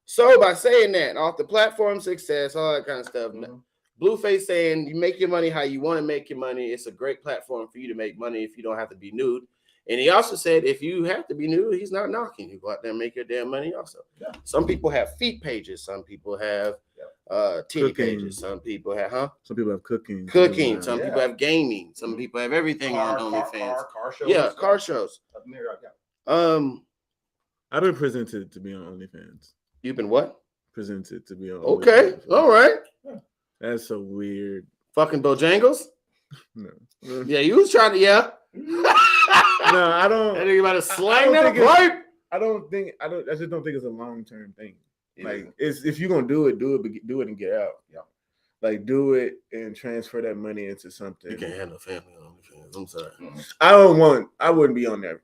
So by saying that, off the platform success, all that kind of stuff, Mhm. Blueface saying you make your money how you want to make your money. It's a great platform for you to make money if you don't have to be nude. And he also said, if you have to be nude, he's not knocking. You go out there and make your damn money also. Yeah. Some people have feet pages. Some people have titty pages. Some people have, Some people have cooking. Some people have gaming. Some people have everything on OnlyFans. Car shows. Yeah, car shows. I've been presented to be on OnlyFans. You've been what? Presented to be on Okay, OnlyFans. all right. That's so weird. Fucking Bojangles? No. Yeah, you was trying to, No, I don't. And you about to slang don't that think pipe? I just don't think it's a long-term thing. Like, it's if you're gonna do it and get out. Yeah. Like, do it and transfer that money into something. You can't have no family on OnlyFans. I'm sorry. I wouldn't be on there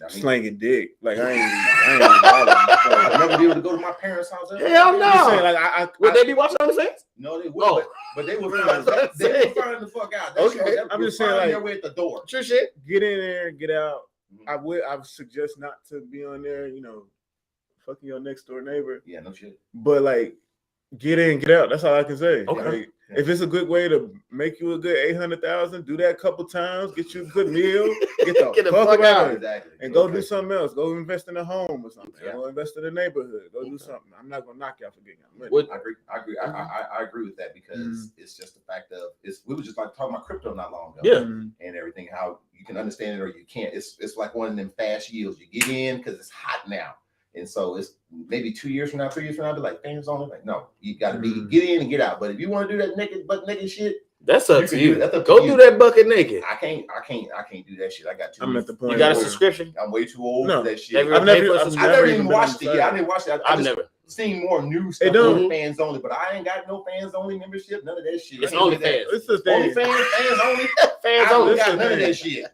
slanging dick. Like, I ain't I'll never be able to go to my parents' house. Hell no. I'm just saying, like, Would they be watching OnlyFans? No, they would. But they would find the fuck out. Okay, I'm just saying, like, their way at the door. True shit. get in there, get out. I would suggest not to be on there, fucking your next door neighbor. Yeah, no shit. But like, get in, get out. That's all I can say. Okay. Like, if it's a good way to make you a good 800,000, do that a couple times, get you a good meal, get the fuck out, Exactly. and go do something else. Go invest in a home or something. Yeah. Go invest in a neighborhood. Go do something. I'm not gonna knock y'all for getting out money. I agree. I agree with that because it's just the fact of we were just like talking about crypto not long ago. Yeah. And everything, how you can understand it or you can't. It's like one of them fast yields. You get in because it's hot now. And so it's maybe 2 years from now, 3 years from now, I'll be like, fans only. Like, no, you got to be get in and get out. But if you want to do that butt naked shit, that's up to you. That's up to Go you. do that bucket naked. I can't do that shit. I got too. I'm at the point. You got a where- subscription? I'm way too old No. for that shit. I've never even watched it. Yeah, I didn't watch it. I've never seen more new stuff on fans only, but I ain't got no fans only membership. None of that shit. It's only fans. It's the thing. Only fans only. Fans I only. don't got none of that shit.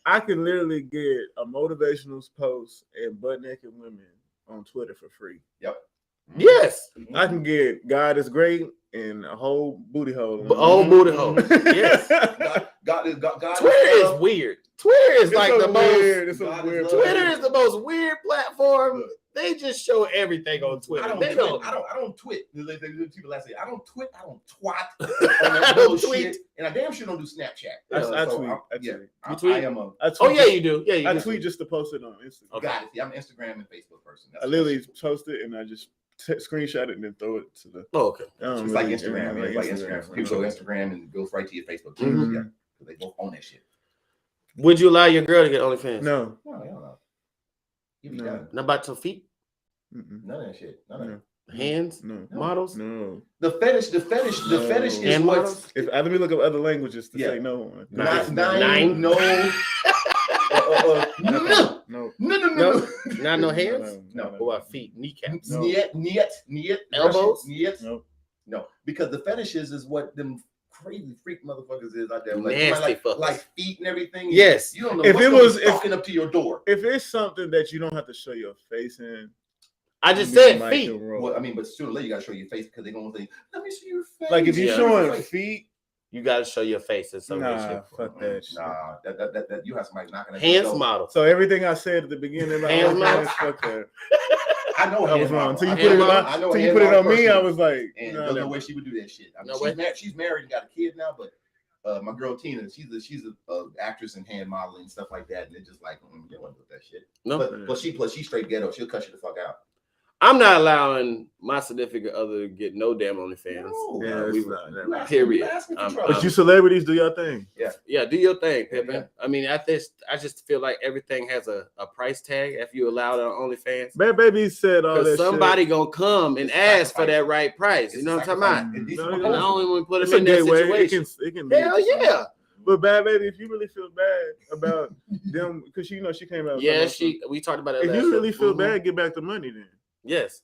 I can literally get a motivational post and butt naked women on Twitter for free. Yep. Yes. I can get God is great and a whole booty hole. Booty hole. Yes. God, Twitter is weird. Twitter is like the most. It's so weird. Twitter is the most weird platform. They just show everything on Twitter. I don't tweet. People like say I don't tweet. I don't twat. I don't tweet. And I damn sure don't do Snapchat. I tweet. You tweet? I am a. Oh yeah, you do. Yeah, you I do. tweet just to post it on Instagram. Got it. See, I'm an Instagram and Facebook person. I literally post it and I just screenshot it and then throw it to the. Oh, okay. It's like Instagram. It's like Instagram. People go Instagram and it goes right to your Facebook. Mm-hmm. Yeah, because they both own that shit. Would you allow your girl to get OnlyFans? No. No, hell no. You be No. done. Not about your feet, None of that shit. None of that. hands, No. models. No. The fetish is Hand what. models? Let me look up other languages to Yeah. say no. Nine. No. No. No. No, not no hands. No. What about feet, kneecaps, No. Niet. Elbows? Niet. No. Because the fetishes is what them crazy freak motherfuckers is out there. Nasty fuckers. Like feet and everything. Yes. You don't know If what's it gonna was- be walking up to your door. If it's something that you don't have to show your face in, I just you said might feet. can roll. Well, I mean, but sooner or later you gotta show your face because they're gonna say, "Let me see your face." Like if you're Yeah. showing feet, You got to show your face in some way, nah, shape, or fuck that shit. Nah, that you have somebody knocking at Hands your door. model. So everything I said at the beginning, Hands model. fuck that. I know I was hand wrong. model. Until you I put it know on, hand until you put it model on me, I personally. was like, And no, there's no no. way she would do that shit. I mean, No way. she's married and got a kid now, but my girl Tina, she's a actress and hand modeling and stuff like that, and it's just like you don't want to do that shit. No, But she's straight ghetto. She'll cut you the fuck out. I'm not allowing my significant other to get no damn OnlyFans. No. Yeah, we- it's not that bad. Period. But you celebrities do your thing. Yeah, do your thing, Pippin. Yeah. I mean, I just feel like everything has a price tag if you allow it on OnlyFans. Bad Baby said all that Because somebody shit. gonna come and It's ask for sacrifice. that right price. You know what I'm talking about? It's decent No, And proposal. I only want to put It's them a in that gateway. situation. It can be. Hell yeah. But Bad Baby, if you really feel bad about them, because she came out. Yeah, we talked about it If last you really show. feel Mhm. bad, get back the money then. Yes.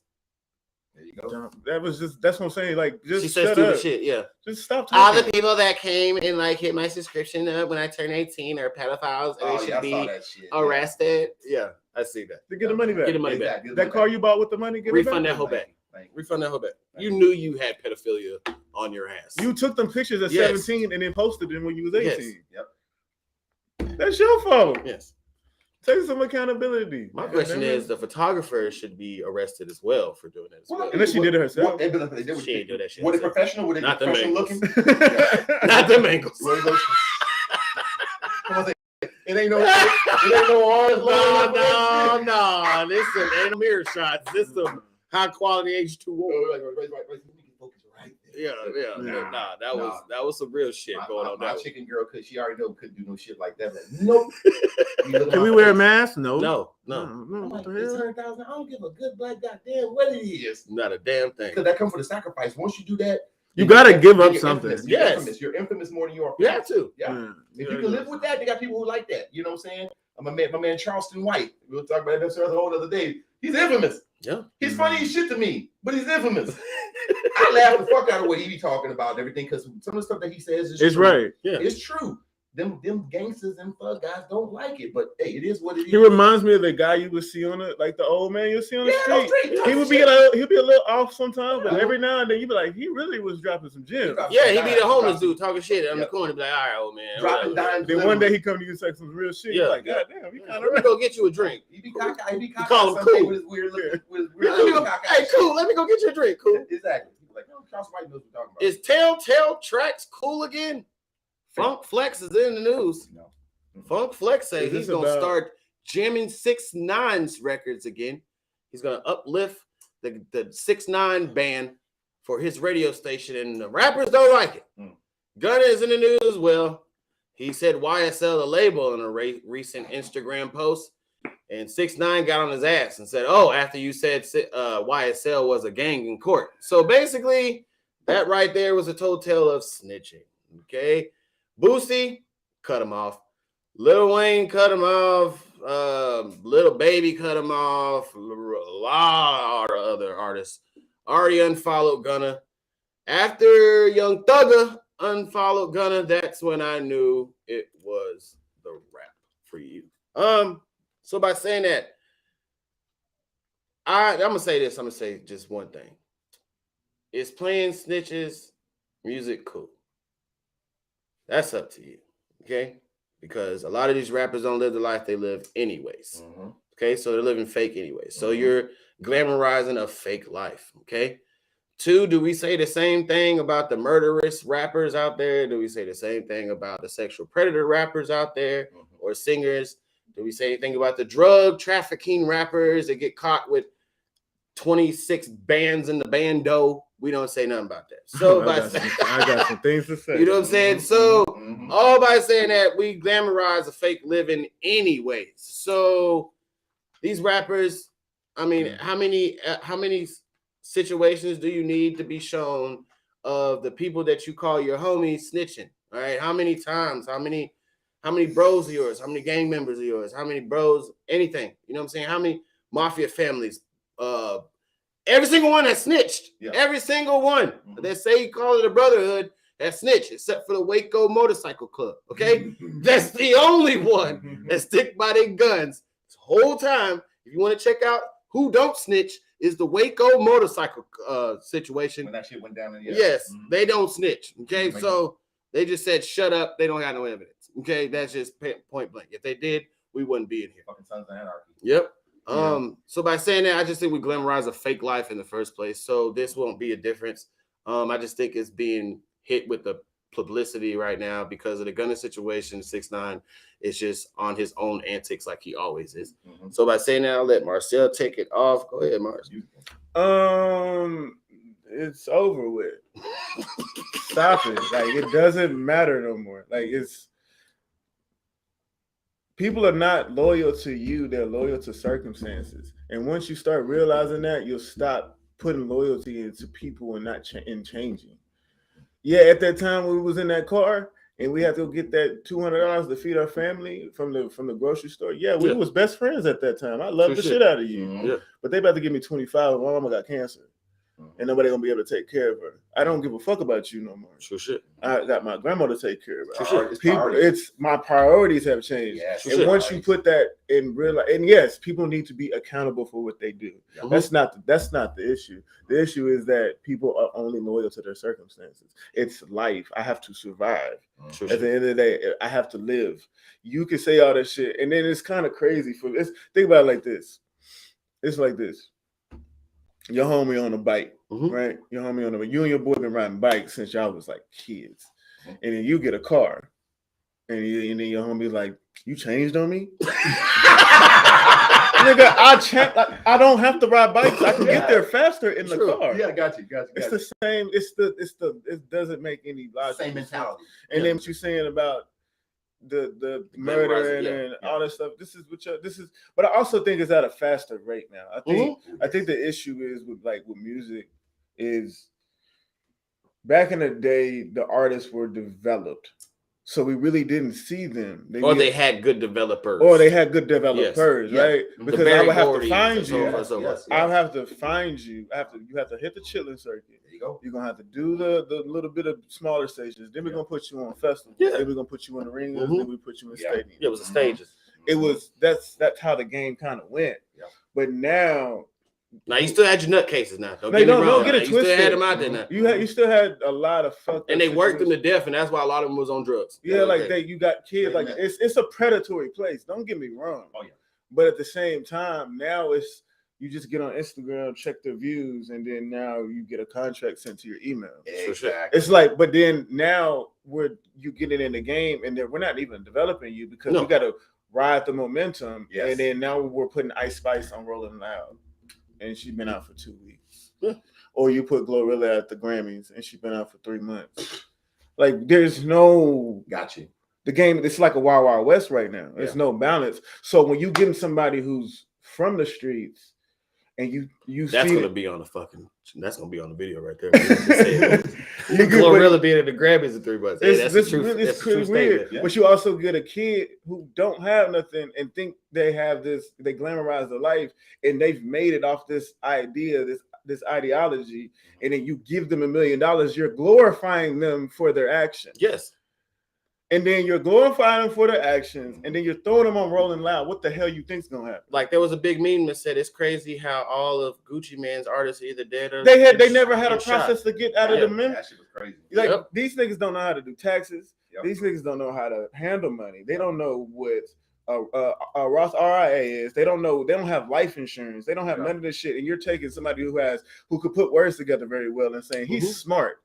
There you go. That's what I'm saying. Like, just She said shut stupid up. shit, yeah. Just stop All talking. the people that came and like hit my subscription up when I turned 18 are pedophiles and Oh, they yeah, should I saw be that shit. arrested. Yeah, I see that. To get the money back. Get the money back. Exactly. That car you bought with the money, get Refund it that back. whole back. Thank you. Refund that whole back. You knew you had pedophilia on your ass. You took them pictures at Yes. 17 and then posted them when you was 18. Yes. Yep. That's your fault. Yes. Take some accountability. My question is, the photographer should be arrested as well for doing that as well. Unless she did it herself. They She ain't do that shit Were they herself. professional? Were they Not the professional angles. looking? Not them angles. It ain't no orange. No. This ain't mirror shots. This some high quality H2O. Yeah. That was some real shit going on. My chicken girl, because she already know couldn't do no shit like that. But nope. Can we wear a mask? No. What the hell? It's $100,000. I don't give a good black goddamn what it is. Not a damn thing. Because that comes for the sacrifice. Once you do that, you gotta give up something. You're infamous more than you are. You have to. Yeah. If you can live with that, they got people who like that. You know what I'm saying? My man Charleston White. We'll talk about that the whole other day. He's infamous. Yeah. He's funny as shit to me, but he's infamous. I laugh the fuck out of what he be talking about and everything because some of the stuff that he says is true. Right. Yeah. It's true. Them gangsters and thug guys don't like it, but hey, it is what it is. He reminds me of the guy you would see on it, like the old man you see on the street. He'll be a little off sometimes, but every now and then you be like, he really was dropping some gems. Yeah, he be the homeless dude talking shit on the corner, be like, all right, old man. Dropping dimes. Then one day he come to you and say some real shit. You're like, God damn, he kind of let me go get you a drink. He be cocky. You call him cool. With his weird look. Hey, cool. Let me go get you a drink. Cool. Exactly. Like, Charleston White knows what we're talking about. Is Telltale Tracks cool again? Funk Flex is in the news. No. Funk Flex says he's going to start jamming 6ix9ine's records again. He's going to uplift the 6ix9ine band for his radio station, and the rappers don't like it. Gunna is in the news as well. He said YSL the label in a recent Instagram post, and 6ix9ine got on his ass and said, oh, after you said YSL was a gang in court. So basically, that right there was a total tale of snitching, okay? Boosie cut him off. Lil Wayne cut him off. Little Baby cut him off. A lot of other artists already unfollowed Gunna. After Young Thugger unfollowed Gunna, that's when I knew it was the rap for you. So by saying that, I'm gonna say this. I'm gonna say just one thing. Is playing snitches music cool? That's up to you, okay? Because a lot of these rappers don't live the life they live anyways, okay? So they're living fake anyways. So you're glamorizing a fake life, okay? 2, do we say the same thing about the murderous rappers out there? Do we say the same thing about the sexual predator rappers out there or singers? Do we say anything about the drug trafficking rappers that get caught with 26 bands in the bando? We don't say nothing about that. So I got some things to say. You know what I'm saying? So all by saying that, we glamorize a fake living anyways. So these rappers, I mean, how many situations do you need to be shown of the people that you call your homies snitching? All right, how many times? How many bros of yours? How many gang members of yours? How many bros? Anything? You know what I'm saying? How many mafia families? Every single one that snitched. Yeah. Every single one that say you call it a brotherhood that snitched, except for the Waco Motorcycle Club. Okay, that's the only one that stick by their guns this whole time. If you want to check out who don't snitch, is the Waco Motorcycle situation. When that shit went down in the yes, they don't snitch. Okay, so they just said shut up. They don't have no evidence. Okay, that's just point blank. If they did, we wouldn't be in here. Fucking Sons of Anarchy. Yep. So by saying that, I just think we glamorize a fake life in the first place. So this won't be a difference. I just think it's being hit with the publicity right now because of the Gunna situation. 6ix9ine is just on his own antics like he always is. So by saying that, I'll let Marcell take it off. Go ahead, Marcell. It's over with. Stop it. Like, it doesn't matter no more. Like, it's people are not loyal to you, they're loyal to circumstances. And once you start realizing that, you'll stop putting loyalty into people and not changing. Yeah, at that time when we was in that car and we had to go get that $200 to feed our family from the grocery store. Yeah, we was best friends at that time. I loved the shit out of you. But they about to give me 25 and my mama got cancer. And nobody gonna be able to take care of her. I don't give a fuck about you no more. I got my grandmother to take care of her. It's my priorities have changed. And once you put that in real life, and yes, people need to be accountable for what they do. That's not the issue. The issue is that people are only loyal to their circumstances. It's life. I have to survive. At the end of the day, I have to live. You can say all that shit, and then it's kind of crazy for this. Think about it like this. It's like this. Your homie on a bike, right? Your homie on a bike. You and your boy been riding bikes since y'all was like kids. And then you get a car. And then your homie like, You changed on me? Nigga, I don't have to ride bikes. I can get there faster in the car. Yeah, got you. It's the same. It doesn't make any logic. Same mentality. And then what you're saying about the murder and all that stuff. This is, but I also think it's at a faster rate now. I think the issue is with music is back in the day, the artists were developed. So we really didn't see them. They had good developers. Yes. Right? Because I would have to find you. I'll have to find you. You have to hit the chilling circuit. There you go. You're gonna have to do the little bit of smaller stages. Then we're gonna put you on festivals. Yeah. Then we're gonna put you in the ring. Then we put you in stadiums. Yeah, it was the stages. It was that's how the game kind of went. Yeah. But now you still had your nutcases now. Don't get it twisted. You still had them out there now. You still had a lot of fucked up and they worked them to death, and that's why a lot of them was on drugs. Yeah, you got kids. Like it's a predatory place. Don't get me wrong. Oh yeah. But at the same time, now it's you just get on Instagram, check the views, and then now you get a contract sent to your email. Exactly. It's but then now you get it in the game, and then we're not even developing you because we got to ride the momentum. Yes. And then now we're putting Ice Spice on Rolling Loud. And she's been out for 2 weeks. Yeah. Or you put Glorilla at the Grammys and she's been out for 3 months. There's no... Got you. The game, it's like a Wild Wild West right now. There's no balance. So when you give somebody who's from the streets and you that's see... That's going to be on the video right there. Glorilla being at the Grammys in 3 months. It's pretty weird. Yeah. But you also get a kid who don't have nothing and think they have this, they glamorize their life and they've made it off this idea, this ideology, and then you give them $1 million, you're glorifying them for their actions. Yes. And then you're glorifying them for their actions, and then you're throwing them on Rolling Loud. What the hell you think's gonna happen? There was a big meme that said it's crazy how all of Gucci Mane's artists are either dead or they never had a process to get out of the men. That shit was crazy. These niggas don't know how to do taxes. Yep. These niggas don't know how to handle money. They don't know what a Roth RIA is. They don't know. They don't have life insurance. They don't have none of this shit. And you're taking somebody who could put words together very well and saying he's smart.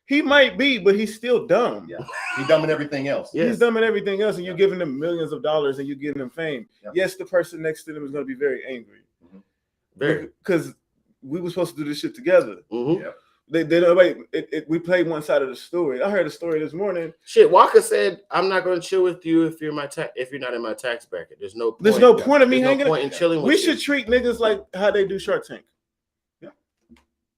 He might be, but he's still dumb. Yeah, he's dumb in everything else. Yes. He's dumb in everything else, and you're giving them millions of dollars, and you're giving them fame. Yeah. Yes, the person next to them is going to be very angry, because we were supposed to do this shit together. Mm-hmm. Yeah. We played one side of the story. I heard a story this morning. Shit, Walker said, "I'm not going to chill with you if you're if you're not in my tax bracket. There's no point. There's no point of me hanging. Point in chilling with we should treat niggas like how they do Shark Tank. Yeah,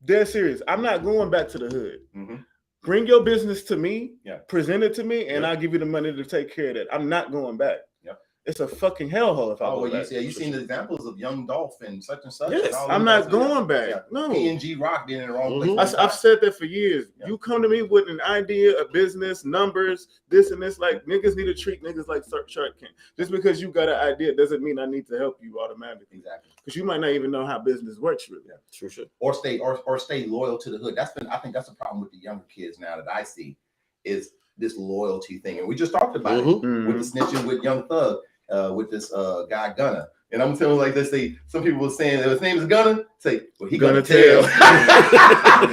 dead serious. I'm not going back to the hood. Mm-hmm. Bring your business to me, present it to me, and I'll give you the money to take care of that. I'm not going back. Yeah. It's a fucking hellhole if I go back. You've seen the examples of Young Dolph and such and such. Yes, I'm not going back. Yeah. No. PNG Rock being in the wrong place. I've said that for years. Yeah. You come to me with an idea, a business, numbers, this and this. Niggas need to treat niggas like Shark Tank. Just because you got an idea doesn't mean I need to help you automatically. Exactly. Because you might not even know how business works really. Yeah, sure. Or stay loyal to the hood. I think that's the problem with the younger kids now that I see is this loyalty thing. And we just talked about it with the snitching with Young Thug. With this guy Gunna, and I'm telling you like this. Some people were saying that his name is Gunna. Say, well, he gonna tell. That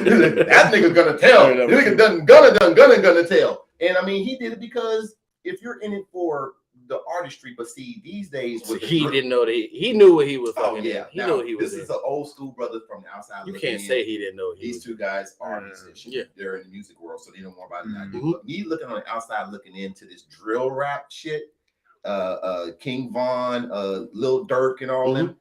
nigga's gonna tell. Nigga done gonna tell. And I mean, he did it because if you're in it for the artistry, but see, these days didn't know that he knew what he was. He knew what he was. This is an old school brother from the outside. You can't say he didn't know. These two guys are musicians. Yeah, they're in the music world, so they know more about it than I do. But me looking on the outside, looking into this drill rap shit. King Von, Lil Durk, and all them.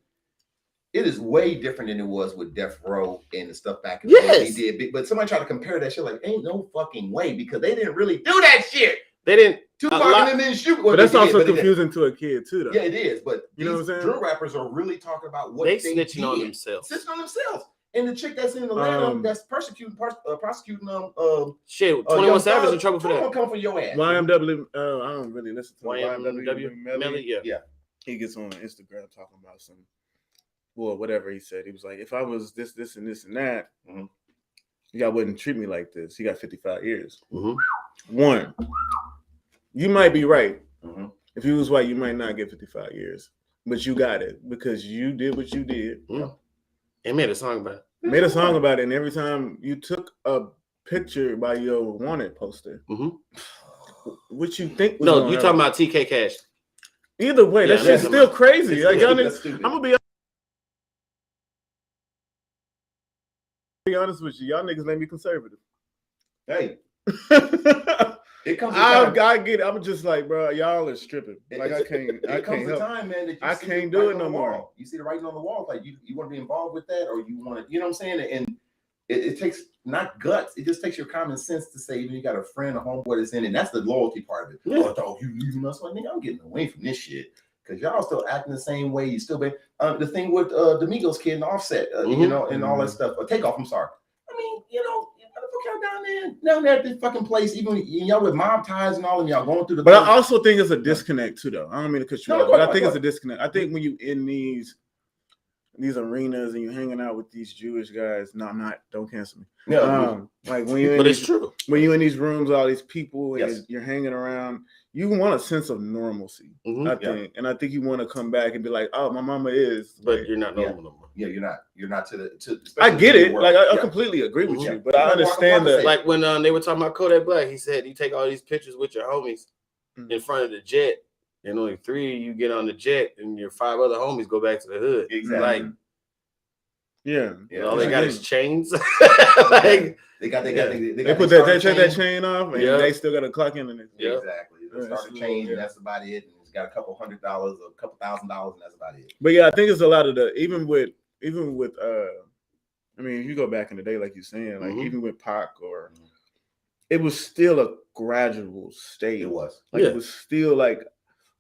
It is way different than it was with Death Row and the stuff back in the day he did. But somebody tried to compare that shit, ain't no fucking way, because they didn't really do that shit. They didn't. Tupac and them didn't shoot. But that's also confusing to a kid too, though. Yeah, it is. But you know what I'm saying? Drill rappers are really talking about what they snitching on themselves. Snitching on themselves. And the chick that's in Atlanta that's prosecuting 21 Savage in trouble for that. Come for your ass. YMW, I don't really listen to YMW. Melly, yeah. He gets on Instagram talking about whatever he said. He was like, if I was this, and this, and that, you guys wouldn't treat me like this. He got 55 years. One, you might be right. If you was white, you might not get 55 years. But you got it because you did what you did. And made a song about it. And every time you took a picture by your wanted poster, what you think was you talking about TK Cash. Either way, that shit's still crazy. Like y'all niggas, I'm gonna be honest with you. Y'all niggas let me conservative. Hey. It comes. I get it. I'm just like, bro, y'all are stripping. Like I can't help. Time, man, that I can't do it no more. You see the writing on the wall, like you want to be involved with that, or you want to, you know what I'm saying? And it takes not guts. It just takes your common sense to say, you got a friend, a homeboy that's in it. And that's the loyalty part of it. Yeah. Oh, dog, you leaving us? Like, nigga, I'm getting away from this shit because y'all still acting the same way. You still been the thing with the Migos kid and Offset, you know, and all that stuff. Takeoff. I'm sorry. I mean, you know. Y'all down there at this fucking place, even y'all with mob ties and all of y'all going through the. But I also think it's a disconnect too, though. I don't mean to cut you off, but I think it's a disconnect. I think when you in these arenas and you're hanging out with these Jewish guys, no, I'm not. Don't cancel me. No, like when you, but it's true. When you're in these rooms, all these people, and you're hanging around, you want a sense of normalcy. I think, and I think you want to come back and be like, oh, my mama is, but you're not normal no more. Yeah, you're not to the. I get it. Like I completely agree with you, but I understand that. Like when they were talking about Kodak Black, he said you take all these pictures with your homies in front of the jet, and only 3 you get on the jet, and your 5 other homies go back to the hood. Exactly. Like, yeah. All they got is chains. Like they put that chain off, and they still got to clock in. Exactly. They start the chain, and that's about it. And it's got a couple $100, a couple $1,000, and that's about it. But yeah, I think it's a lot of the even with I mean, if you go back in the day, like you're saying, like even with Pac it was still a gradual state. It was. Like it was still like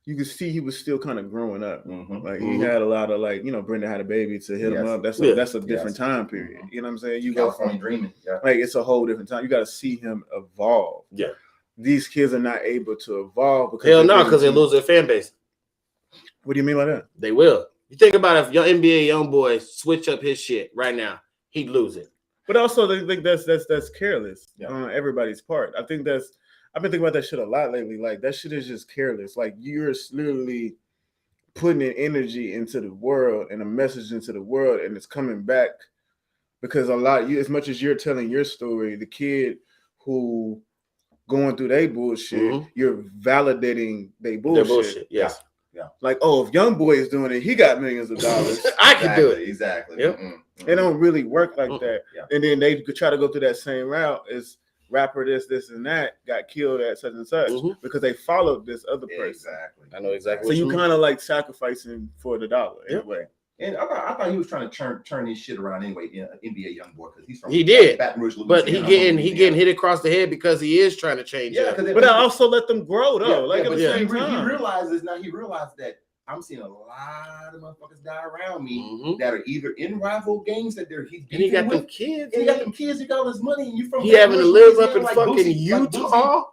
you could see he was still kind of growing up. Like he had a lot of like, you know, Brenda had a baby to hit him up. That's a different time period. You know what I'm saying? You go from dreaming. Like it's a whole different time. You got to see him evolve. Yeah. These kids are not able to evolve because they lose their fan base. What do you mean by that? They will. You think about if your NBA young boy switch up his shit right now, he'd lose it. But also, they think that's careless on everybody's part. I've been thinking about that shit a lot lately. Like that shit is just careless. Like you're literally putting an energy into the world and a message into the world, and it's coming back because as much as you're telling your story, the kid who going through their bullshit, you're validating their bullshit. Their bullshit, yes. Yeah. Like, oh, if young boy is doing it, he got millions of dollars. I can do it. Exactly. Yep. It don't really work like that. Yeah. And then they could try to go through that same route as rapper this, and that got killed at such and such because they followed this other person. Exactly. I know exactly. So you kind of like sacrificing for the dollar anyway. And I thought he was trying to turn his shit around anyway. NBA young boy, because he's from Baton Rouge, but he getting hit across the head because he is trying to change. Yeah, but I also let them grow though. He realizes that I'm seeing a lot of motherfuckers die around me that are either in rival gangs that he got them kids. And he got them kids. He got all this money, and you from he having to live up in fucking Utah.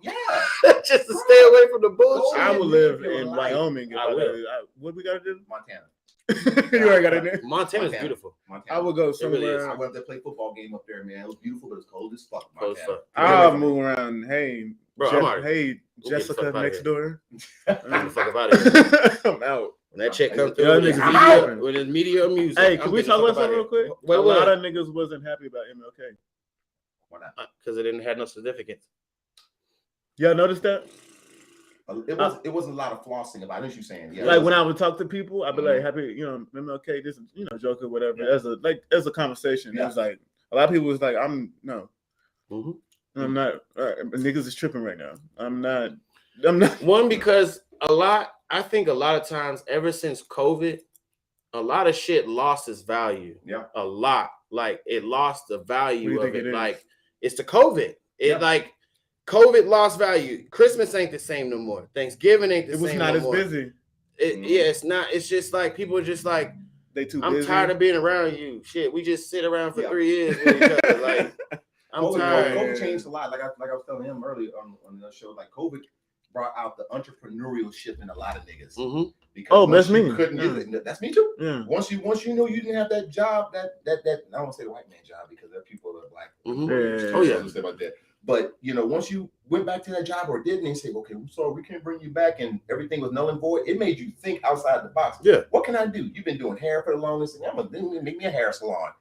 Just to stay away from the bullshit. I would live in Wyoming. What we gotta do? Montana. You already got it there. Montana's beautiful. I would go somewhere. I went to play football game up there, man. It was beautiful, but it's cold as fuck. I'll move around. Hey, bro, Jessica next door. I'm the fuck about it. I'm out. When that check comes through with his media music. Hey, can we talk about something real quick? A lot of niggas wasn't happy about MLK. Why not? Because it didn't have no certificates. Y'all noticed that? It was a lot of flossing about. I know what you're saying. Yeah. Like when I would talk to people, I'd be like, "Happy, you know, MLK, this, you know, joke or whatever." Yeah. As a conversation, it was like a lot of people was like, "I'm not. Niggas is tripping right now. I'm not." One, because I think a lot of times ever since COVID, a lot of shit lost its value. Yeah, a lot. Like it lost the value of it. Like it's the COVID. Like. COVID lost value. Christmas ain't the same no more. Thanksgiving ain't the same no more. It was not as busy. Yeah, it's not. It's just like people are just like, I'm tired of being around you. Shit, we just sit around for 3 years with each other. Like, I'm tired. COVID changed a lot. Like I was telling him earlier on the show, like COVID brought out the entrepreneurship in a lot of niggas. Because that's me. That's me too. Yeah. Once you know you didn't have that job, that I don't want to say the white man job because there are people that are black. Stuff like that. But you know, once you went back to that job or didn't, they say, "Okay, sorry, we can't bring you back," and everything was null and void. It made you think outside the box. Yeah, what can I do? You've been doing hair for the longest, and I'm gonna make me a hair salon,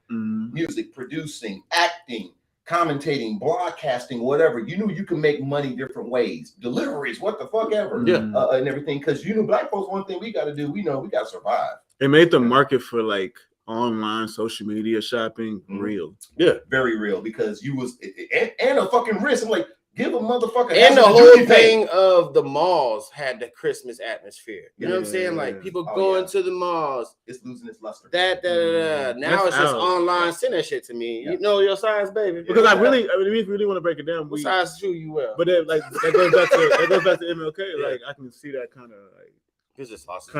music, producing, acting, commentating, broadcasting, whatever. You knew you can make money different ways, deliveries, what the fuck ever, and everything. Because black folks, one thing we got to do, we know we got to survive. It made the market for like online social media shopping real. Yeah, very real, because you was and a fucking risk. I'm like, give a motherfucker. And the whole thing of the malls had the Christmas atmosphere. You know what I'm saying? Like people going to the malls. It's losing its luster. Now it's just online. Send that shit to me. You know your size, baby. Because we really want to break it down. What size shoe you wear? But then, like that goes back to MLK. Like I can see that kind of like. It's just lost its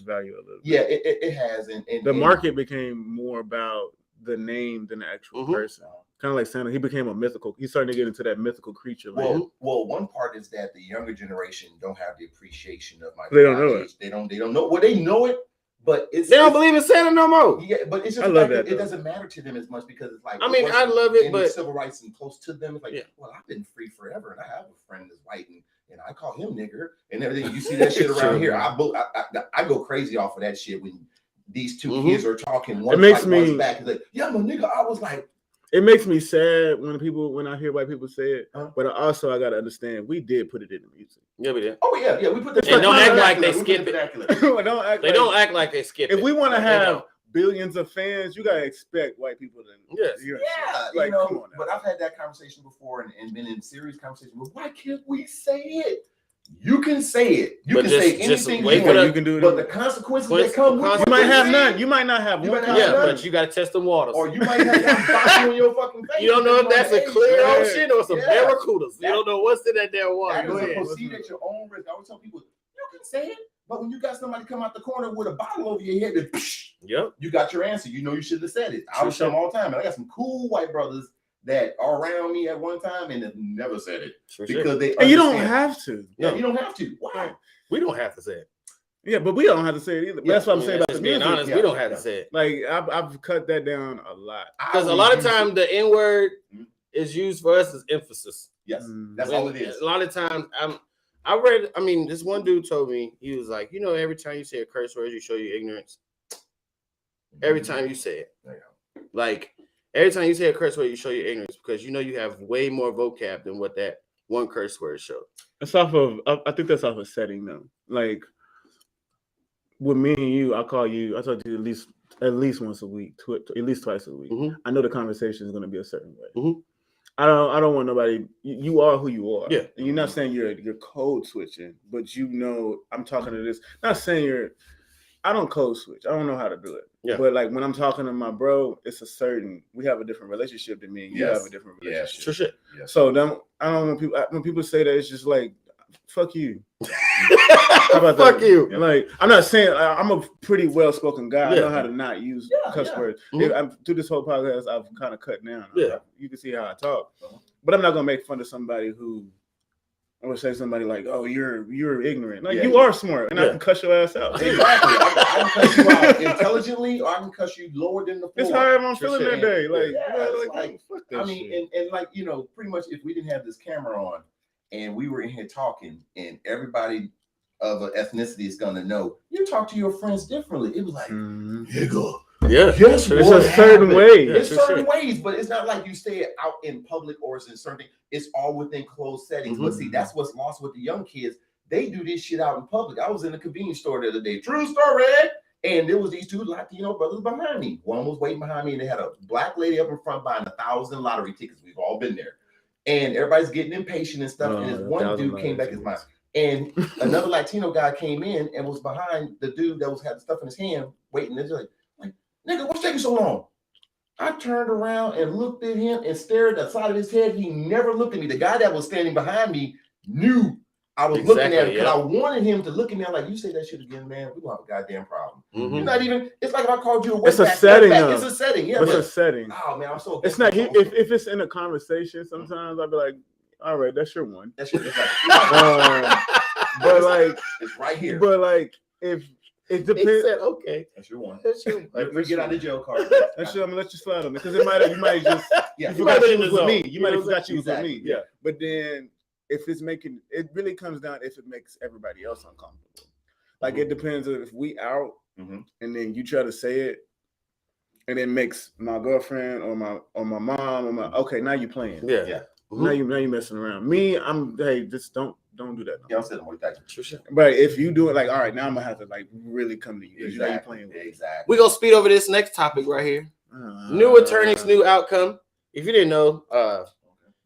value a little bit. Yeah, it has. And the market became more about the name than the actual person. Kind of like Santa. He became a mythical. He's starting to get into that mythical creature. Well, one part is that the younger generation don't have the appreciation of my. They don't know it. They don't know. Well, they know it, but they don't believe in Santa no more. Yeah, but it's just it doesn't matter to them as much, because it's like, I mean, I love it, but civil rights and close to them. It's like, well, I've been free forever, and I have a friend that's white, and I call him nigger and everything. You see that shit around here. I go crazy off of that shit when these two kids are talking. One back, like, yeah, I'm a nigga. I was like, it makes me sad when I hear white people say it. But also I gotta understand, we did put it in the music. Yeah, we did. Oh yeah, we put it. And don't act like they skip it. They don't act like they skip it. If we want to have billions of fans, you gotta expect white people to. Like, come on now. But I've had that conversation before and been in serious conversation with, why can't we say it? You can say it. You can say anything you can do it. But the consequences that come with it, you might have none. You might not have one. But you got to test the waters. Or you might have box in your fucking face. You don't know if that's a clear ocean or some barracudas. You don't know what's in that damn water. That is a proceed at your own risk. I always tell people, you can say it, but when you got somebody come out the corner with a bottle over your head, you got your answer. You know you should have said it. I was them all the time. And I got some cool white brothers that are around me at one time and have never said it because they. And you don't have to. Yeah, you don't have to. Why? We don't have to say it. Yeah, but we don't have to say it either. But that's what I'm saying about the music. Being honest, we don't have to say it. Like I've cut that down a lot because a lot of times the N word is used for us as emphasis. Yes, that's all it is. A lot of times I read. I mean, this one dude told me, he was like, every time you say a curse word, you show your ignorance. Every time you say it, like. Every time you say a curse word, you show your ignorance because you have way more vocab than what that one curse word showed. It's off of. I think that's off of setting though. Like with me and you, I talk to you at least once a week, at least twice a week. I know the conversation is going to be a certain way. I don't want nobody. You are who you are. Yeah, and you're not saying you're code switching, but I'm talking to this. Not saying you're. I don't code switch. I don't know how to do it. Yeah. But like when I'm talking to my bro, it's we have a different relationship than me. And you have a different relationship. Yes, sure. Yes. So then I don't want when people say that, it's just like, fuck you. How about fuck that? You. Like I'm not saying I'm a pretty well spoken guy. I know how to not use cuss words. Through this whole podcast, I've kind of cut down. Yeah. You can see how I talk. But I'm not gonna make fun of somebody who. I would say somebody like, "Oh, you're ignorant." Like you are smart, and I can cuss your ass out. Exactly. I can cuss you out intelligently, or I can cuss you lower than the floor. It's however I'm feeling that day. Fuck that shit. And like pretty much if we didn't have this camera on, and we were in here talking, and everybody of an ethnicity is gonna know you talk to your friends differently. It was like, nigga. Yeah, yes, it's a certain way. It's certain ways, but it's not like you say it out in public or it's in certain. It's all within closed settings. But see, that's what's lost with the young kids. They do this shit out in public. I was in a convenience store the other day. True story. And there was these two Latino brothers behind me. One was waiting behind me, and they had a black lady up in front buying 1,000 lottery tickets. We've all been there, and everybody's getting impatient and stuff. And this one dude came back as mine, and another Latino guy came in and was behind the dude that had the stuff in his hand, waiting. They're like, nigga, what's taking so long? I turned around and looked at him and stared at the side of his head. He never looked at me. The guy that was standing behind me knew I was looking at him because I wanted him to look at me. I'm like, you say that shit again, man, we're gonna have a goddamn problem. You're not even. It's like if I called you a it's a setting. It's a setting. Yeah, it's a setting. Oh man, I'm so. It's not. If it's in a conversation, sometimes I'll be like, all right, that's your one. That's your. But like, it's right here. But like, if. It depends. He said, okay, that's your one. That's your. Like, we get out the jail card. That's your. I'm gonna let you slide on it because you might just. You forgot you was with me. You might have forgot you was with me. Yeah. But then if it's making, it really comes down if it makes everybody else uncomfortable. Like it depends if we out and then you try to say it. and it makes my girlfriend or my mom or my okay, now you playing. Yeah. Now you messing around. Me, just don't do that. Yeah, I'm saying more that. But if you do it like, all right, now I'm gonna have to like really come to you. Exactly. You know playing with. Exactly. We're gonna speed over this next topic right here. New attorney's new outcome. If you didn't know,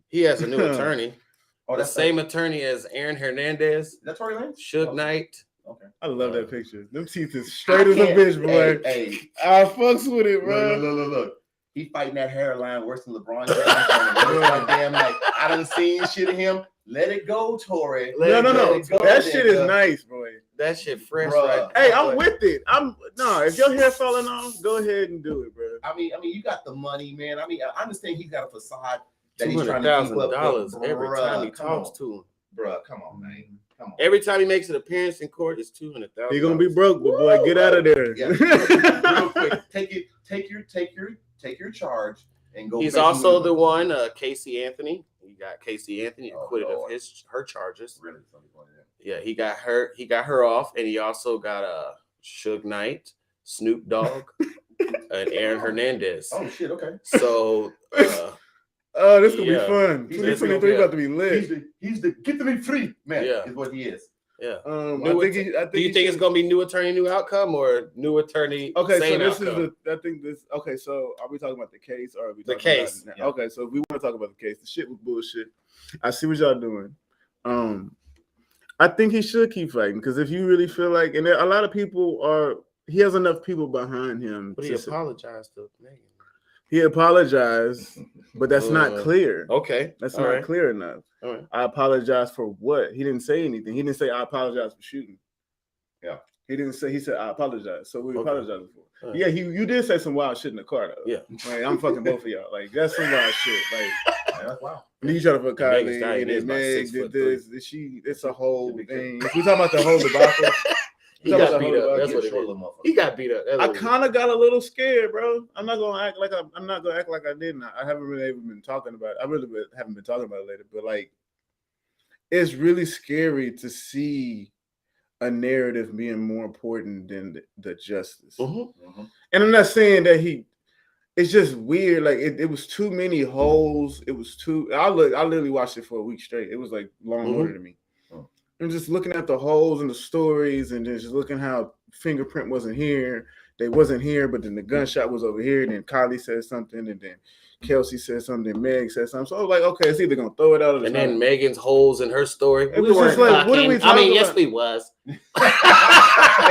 he has a new attorney. The same attorney as Aaron Hernandez. That's Tory Lanez? Suge Knight. Okay. I love that picture. Them teeth is straight as a bitch, boy. Hey, I fucks with it, bro. Look. He fighting that hairline worse than LeBron James. Damn, like I done seen shit of him. Let it go, Tory. No. That shit is nice, boy. That shit fresh, Bruh. right? Hey, I'm with it. If your hair falling off, go ahead and do it, bro. I mean, you got the money, man. I mean, I understand he's got a facade that he's trying to keep up. $200,000 every time he talks to him. Bruh, come on, man. Come on. Every time he makes an appearance in court, it's $200,000. You're gonna be broke, but boy, get out of there. Yeah. Real quick, take your charge and go. He's also the one, Casey Anthony. He got Casey Anthony acquitted of her charges. Really? Yeah, he got her off, and he also got Suge Knight, Snoop Dogg, and Aaron Hernandez. Oh shit! Okay. So. This gonna be fun. 2023 about to be lit. He's the get me free man. Yeah, is what he is. Yeah. Do you think it's gonna be new attorney, new outcome, or new attorney? Okay, same so this outcome? Okay, so are we talking about the case or are we talking the case? About Okay, so if we want to talk about the case, the shit was bullshit. I see what y'all doing. I think he should keep fighting because if you really feel like, and a lot of people he has enough people behind him. But he apologized to Megan. He apologized, but that's not clear. Okay. That's not clear enough. All right. I apologize for what? He didn't say anything. He didn't say I apologize for shooting. Yeah. He said I apologize. So we apologize for. Right. Yeah, you did say some wild shit in the car though. Yeah. Like, I'm fucking both of y'all. Like that's some wild shit. Like that's wild. You try to fuck Kylie and then Meg did this. It's a whole thing. If we talking about the whole debacle. He got beat up. That's what it is. He got beat up. I kind of got a little scared, bro. I'm not gonna act like I didn't. I haven't really even been talking about it. I really haven't been talking about it lately. But like, it's really scary to see a narrative being more important than the justice. Mm-hmm. And I'm not saying that it's just weird. Like it was too many holes. It was too. I literally watched it for a week straight. It was like Law and Order to me. And just looking at the holes and the stories and just looking how fingerprint wasn't here. They wasn't here, but then the gunshot was over here. And then Kylie said something. And then Kelsey said something. And Meg said something. So I was like, okay, it's either going to throw it out of the then Megan's holes in her story. It was just like, what are we talking about? Yes, we was. And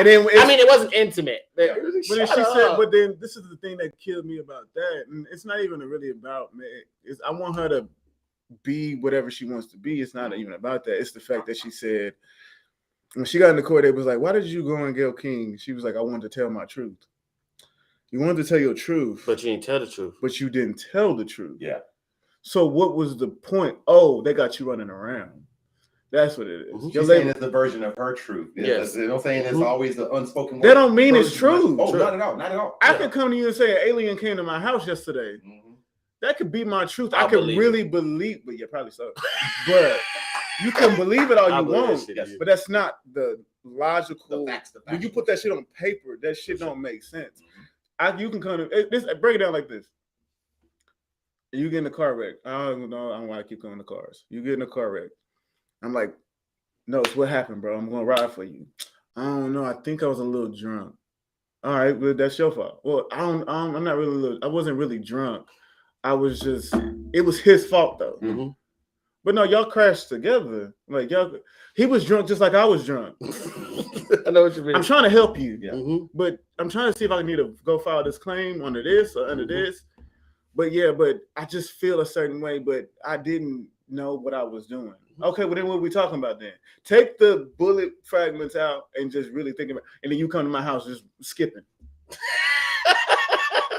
then it wasn't intimate. But then she said, but then this is the thing that killed me about that. And it's not even really about Meg. I want her to be whatever she wants to be. It's not even about that. It's the fact that she said when she got in the court, it was like, why did you go on Gayle King? She was like, I wanted to tell my truth. You wanted to tell your truth, but you didn't tell the truth. But you didn't tell the truth. Yeah. So what was the point? Oh, they got you running around. That's what it is. You're saying it's the version of her truth. Yes. You know what I'm saying? It's always the unspoken word. That don't mean it's true. Oh, not at all. Not at all. I could come to you and say an alien came to my house yesterday. Mm-hmm. That could be my truth. I could really believe, but yeah, probably so. But you can believe it all you want, but that's not the logical. The facts. When you put that shit on paper, that shit don't make sense. Mm-hmm. You can kind of break it down like this. You get in a car wreck. I don't want to keep going to cars. You get in a car wreck. I'm like, no, it's what happened, bro. I'm gonna ride for you. I don't know. I think I was a little drunk. All right, but that's your fault. Well, I'm not really. I wasn't really drunk. I was just. It was his fault though. Mm-hmm. But no, y'all crashed together. Like y'all, he was drunk just like I was drunk. I know what you mean. I'm trying to help you, but I'm trying to see if I need to go file this claim under this or under this. But yeah, but I just feel a certain way. But I didn't know what I was doing. Okay, well then what are we talking about then? Take the bullet fragments out and just really think about. And then you come to my house just skipping.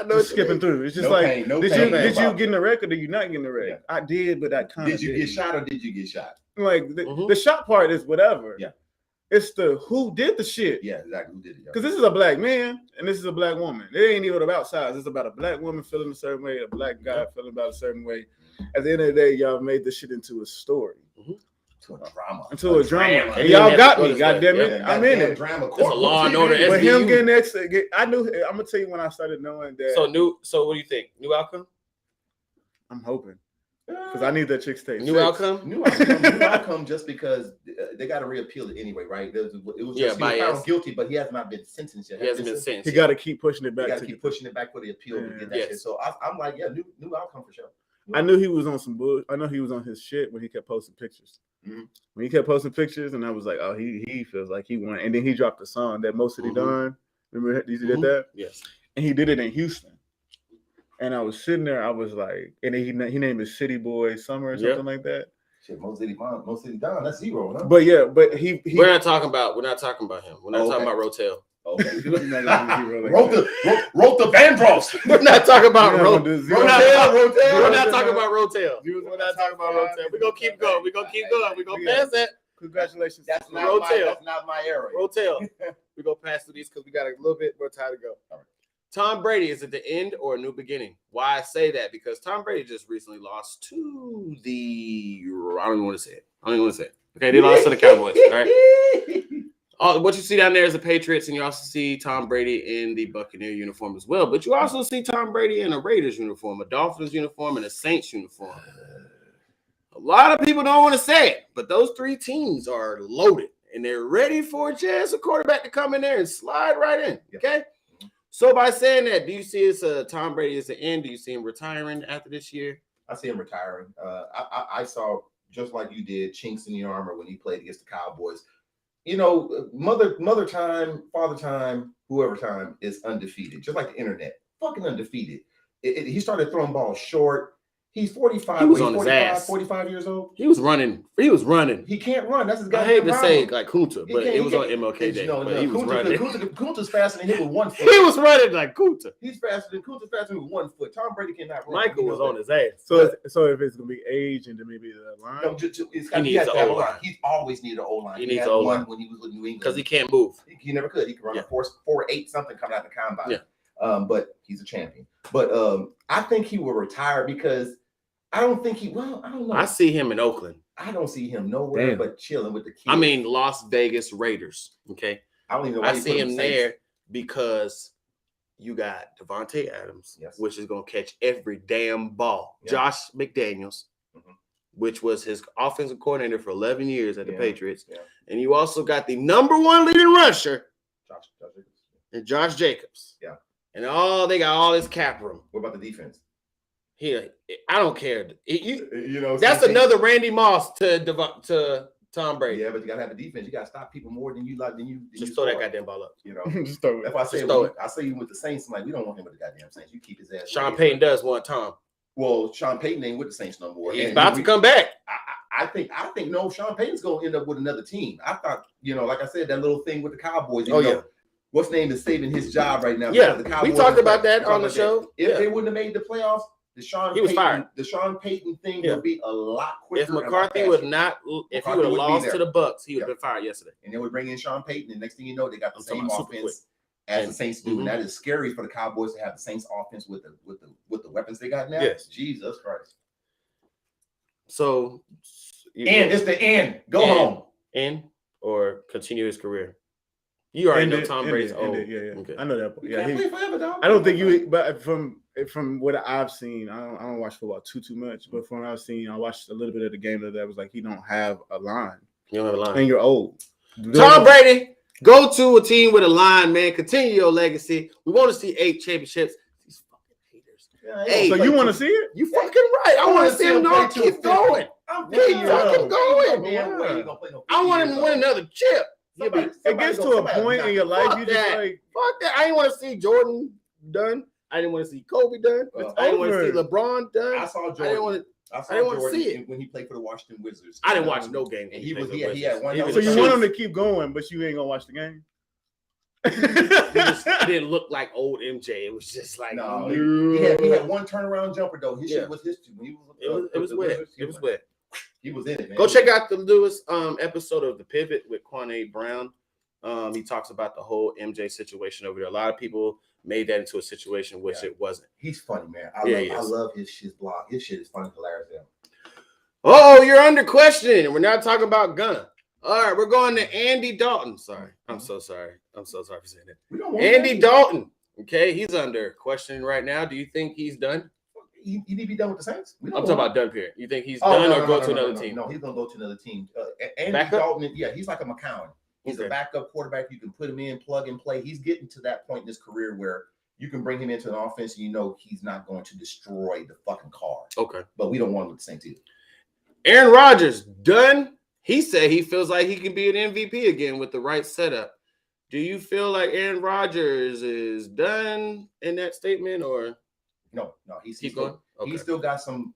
Just skipping through. It's just did you get in the wreck or did you not get in the wreck? Yeah. I did, but I kind of did. You get shot or did you get shot? Like the shot part is whatever. Yeah. It's the who did the shit. Yeah, exactly. Who did it? Because this is a black man and this is a black woman. It ain't even about size. It's about a black woman feeling a certain way, a black guy feeling about a certain way. At the end of the day, y'all made this shit into a story. to a drama. Into a drama. drama. And y'all got me. Yeah, goddamn it. yeah, I'm in it. Drama. It's a Law and Order. But SVU. him getting that, I knew. I'm gonna tell you when I started knowing that. So what do you think? New outcome? I'm hoping because I need that chick stay. New outcome? New outcome. Just because they got to reappeal it anyway, right? It was just he was found guilty, but he has not been sentenced yet. He hasn't been sentenced. He got to keep pushing it back. He got to keep pushing it back for the appeal to get that shit. So I'm like, yeah, new outcome for sure. I knew he was on some bull. I know he was on his shit when he kept posting pictures. Mm-hmm. When he kept posting pictures, and I was like, oh, he feels like he won. And then he dropped a song that Most City Done. Remember he did that? Yes. And he did it in Houston. And I was sitting there, I was like, and he named his City Boy Summer or something like that. Shit, Most City Done, that's zero, huh? But yeah, but he we're not talking about him. We're not talking about Rotel. Okay. wrote the Vandross. We're not talking about Rotel. We're not talking about Rotel. We're not talking about Rotel. We're gonna keep going. We're gonna keep going. We're gonna pass that. Congratulations. That's not my area. Rotel. We're gonna pass through these because we got a little bit more time to go. All right. Tom Brady, is it the end or a new beginning? Why I say that? Because Tom Brady just recently lost to the I don't even want to say it. Okay, they lost to the Cowboys. All right. What you see down there is the Patriots, and you also see Tom Brady in the Buccaneer uniform as well. But you also see Tom Brady in a Raiders uniform, a Dolphins uniform, and a Saints uniform. A lot of people don't want to say it, but those three teams are loaded, and they're ready for just a quarterback to come in there and slide right in. Okay? So by saying that, do you see Tom Brady as the end? Do you see him retiring after this year? I see him retiring. I saw, just like you did, chinks in the armor when he played against the Cowboys. You know, mother time, father time, whoever time is undefeated, just like the internet. Fucking undefeated. He started throwing balls short. He's 45. He was on his ass. 45 years old. He was running. He can't run. That's his guy. I hate to say like Kunta, but it was on MLK Day. No, he was running. Kunta's faster than him with 1 foot. He was running like Kunta. He's faster than Kunta's faster with 1 foot. Tom Brady cannot run. Michael was on his ass. So if it's gonna be age and then maybe the line. No, he needs an O-line. He's always needed an O-line. He needs an O-line when he was with New England because he can't move. He never could. He could run a 4.8 something coming out the combine. Yeah. But he's a champion. But I think he will retire because I don't know. I see him in Oakland. I don't see him nowhere but chilling with the kids. I mean, Las Vegas Raiders. Okay. I don't even know why I see him there because you got Devontae Adams, which is going to catch every damn ball. Yeah. Josh McDaniels, which was his offensive coordinator for 11 years at the Patriots. Yeah. And you also got the #1 leading rusher, Josh Jacobs. Yeah. And they got all this cap room. What about the defense? Here, I don't care. That's another Randy Moss to Tom Brady. Yeah, but you gotta have a defense. You gotta stop people more than you like. Just throw that goddamn ball up. You know, just throw it. That's why I say I say you with the Saints. I'm like, we don't want him with the goddamn Saints. You keep his ass. Sean Payton does want Tom. Well, Sean Payton ain't with the Saints no more. He's about to come back. I think no. Sean Payton's gonna end up with another team. I thought, like I said, that little thing with the Cowboys. What's name is saving his job right now. Yeah, we talked about that on the show. If they wouldn't have made the playoffs, the Sean Payton thing would be a lot quicker. If McCarthy would not, if he would have lost to the Bucks, he would have been fired yesterday. And they would bring in Sean Payton, and next thing you know, they got the same offense as the Saints do. And that is scary for the Cowboys to have the Saints offense with the weapons they got now. Yes. Jesus Christ. So it's the end. Go home. End or continue his career. You already know Tom Brady's old. Yeah. Okay. I know that. You can't play forever, dog. I don't think you. But from what I've seen, I don't watch football too much. But from what I've seen, I watched a little bit of the game that was like he don't have a line. You don't have a line, and you're old. Tom Brady, go to a team with a line, man. Continue your legacy. We want to see 8 championships. These fucking haters. Yeah, so you want to see it? You fucking right. I want to see him keep going. Keep fucking going. I want him to win another chip. It gets to a point in your life you just like fuck that. I didn't want to see Jordan done. I didn't want to see Kobe done. I didn't want to see LeBron done. I saw Jordan. I didn't want to see it when he played for the Washington Wizards. I didn't watch no game. And he had one. So you want him to keep going, but you ain't gonna watch the game. It didn't look like old MJ. It was just like he had one turnaround jumper though. His shit was history. It was wet. It was wet. He was in it, man. Go check out the newest episode of The Pivot with Kwame Brown. He talks about the whole MJ situation over there. A lot of people made that into a situation which it wasn't. He's funny, man. I love his shit blog. His shit is funny, hilarious. Oh, you're under question, and we're not talking about gun. All right, we're going to Andy Dalton. Sorry, I'm so sorry. I'm so sorry for saying that. Andy Dalton. Okay, he's under question right now. Do you think he's done? You need to be done with the Saints. I'm talking about done period. You think he's done or go to another team? No, he's gonna go to another team. Andy Dalton, yeah, he's like a McCown. He's a backup quarterback. You can put him in, plug and play. He's getting to that point in his career where you can bring him into an offense and you know he's not going to destroy the fucking car. Okay. But we don't want him with the Saints either. Aaron Rodgers, done. He said he feels like he can be an MVP again with the right setup. Do you feel like Aaron Rodgers is done in that statement or? No, he's going. Okay. He's still got some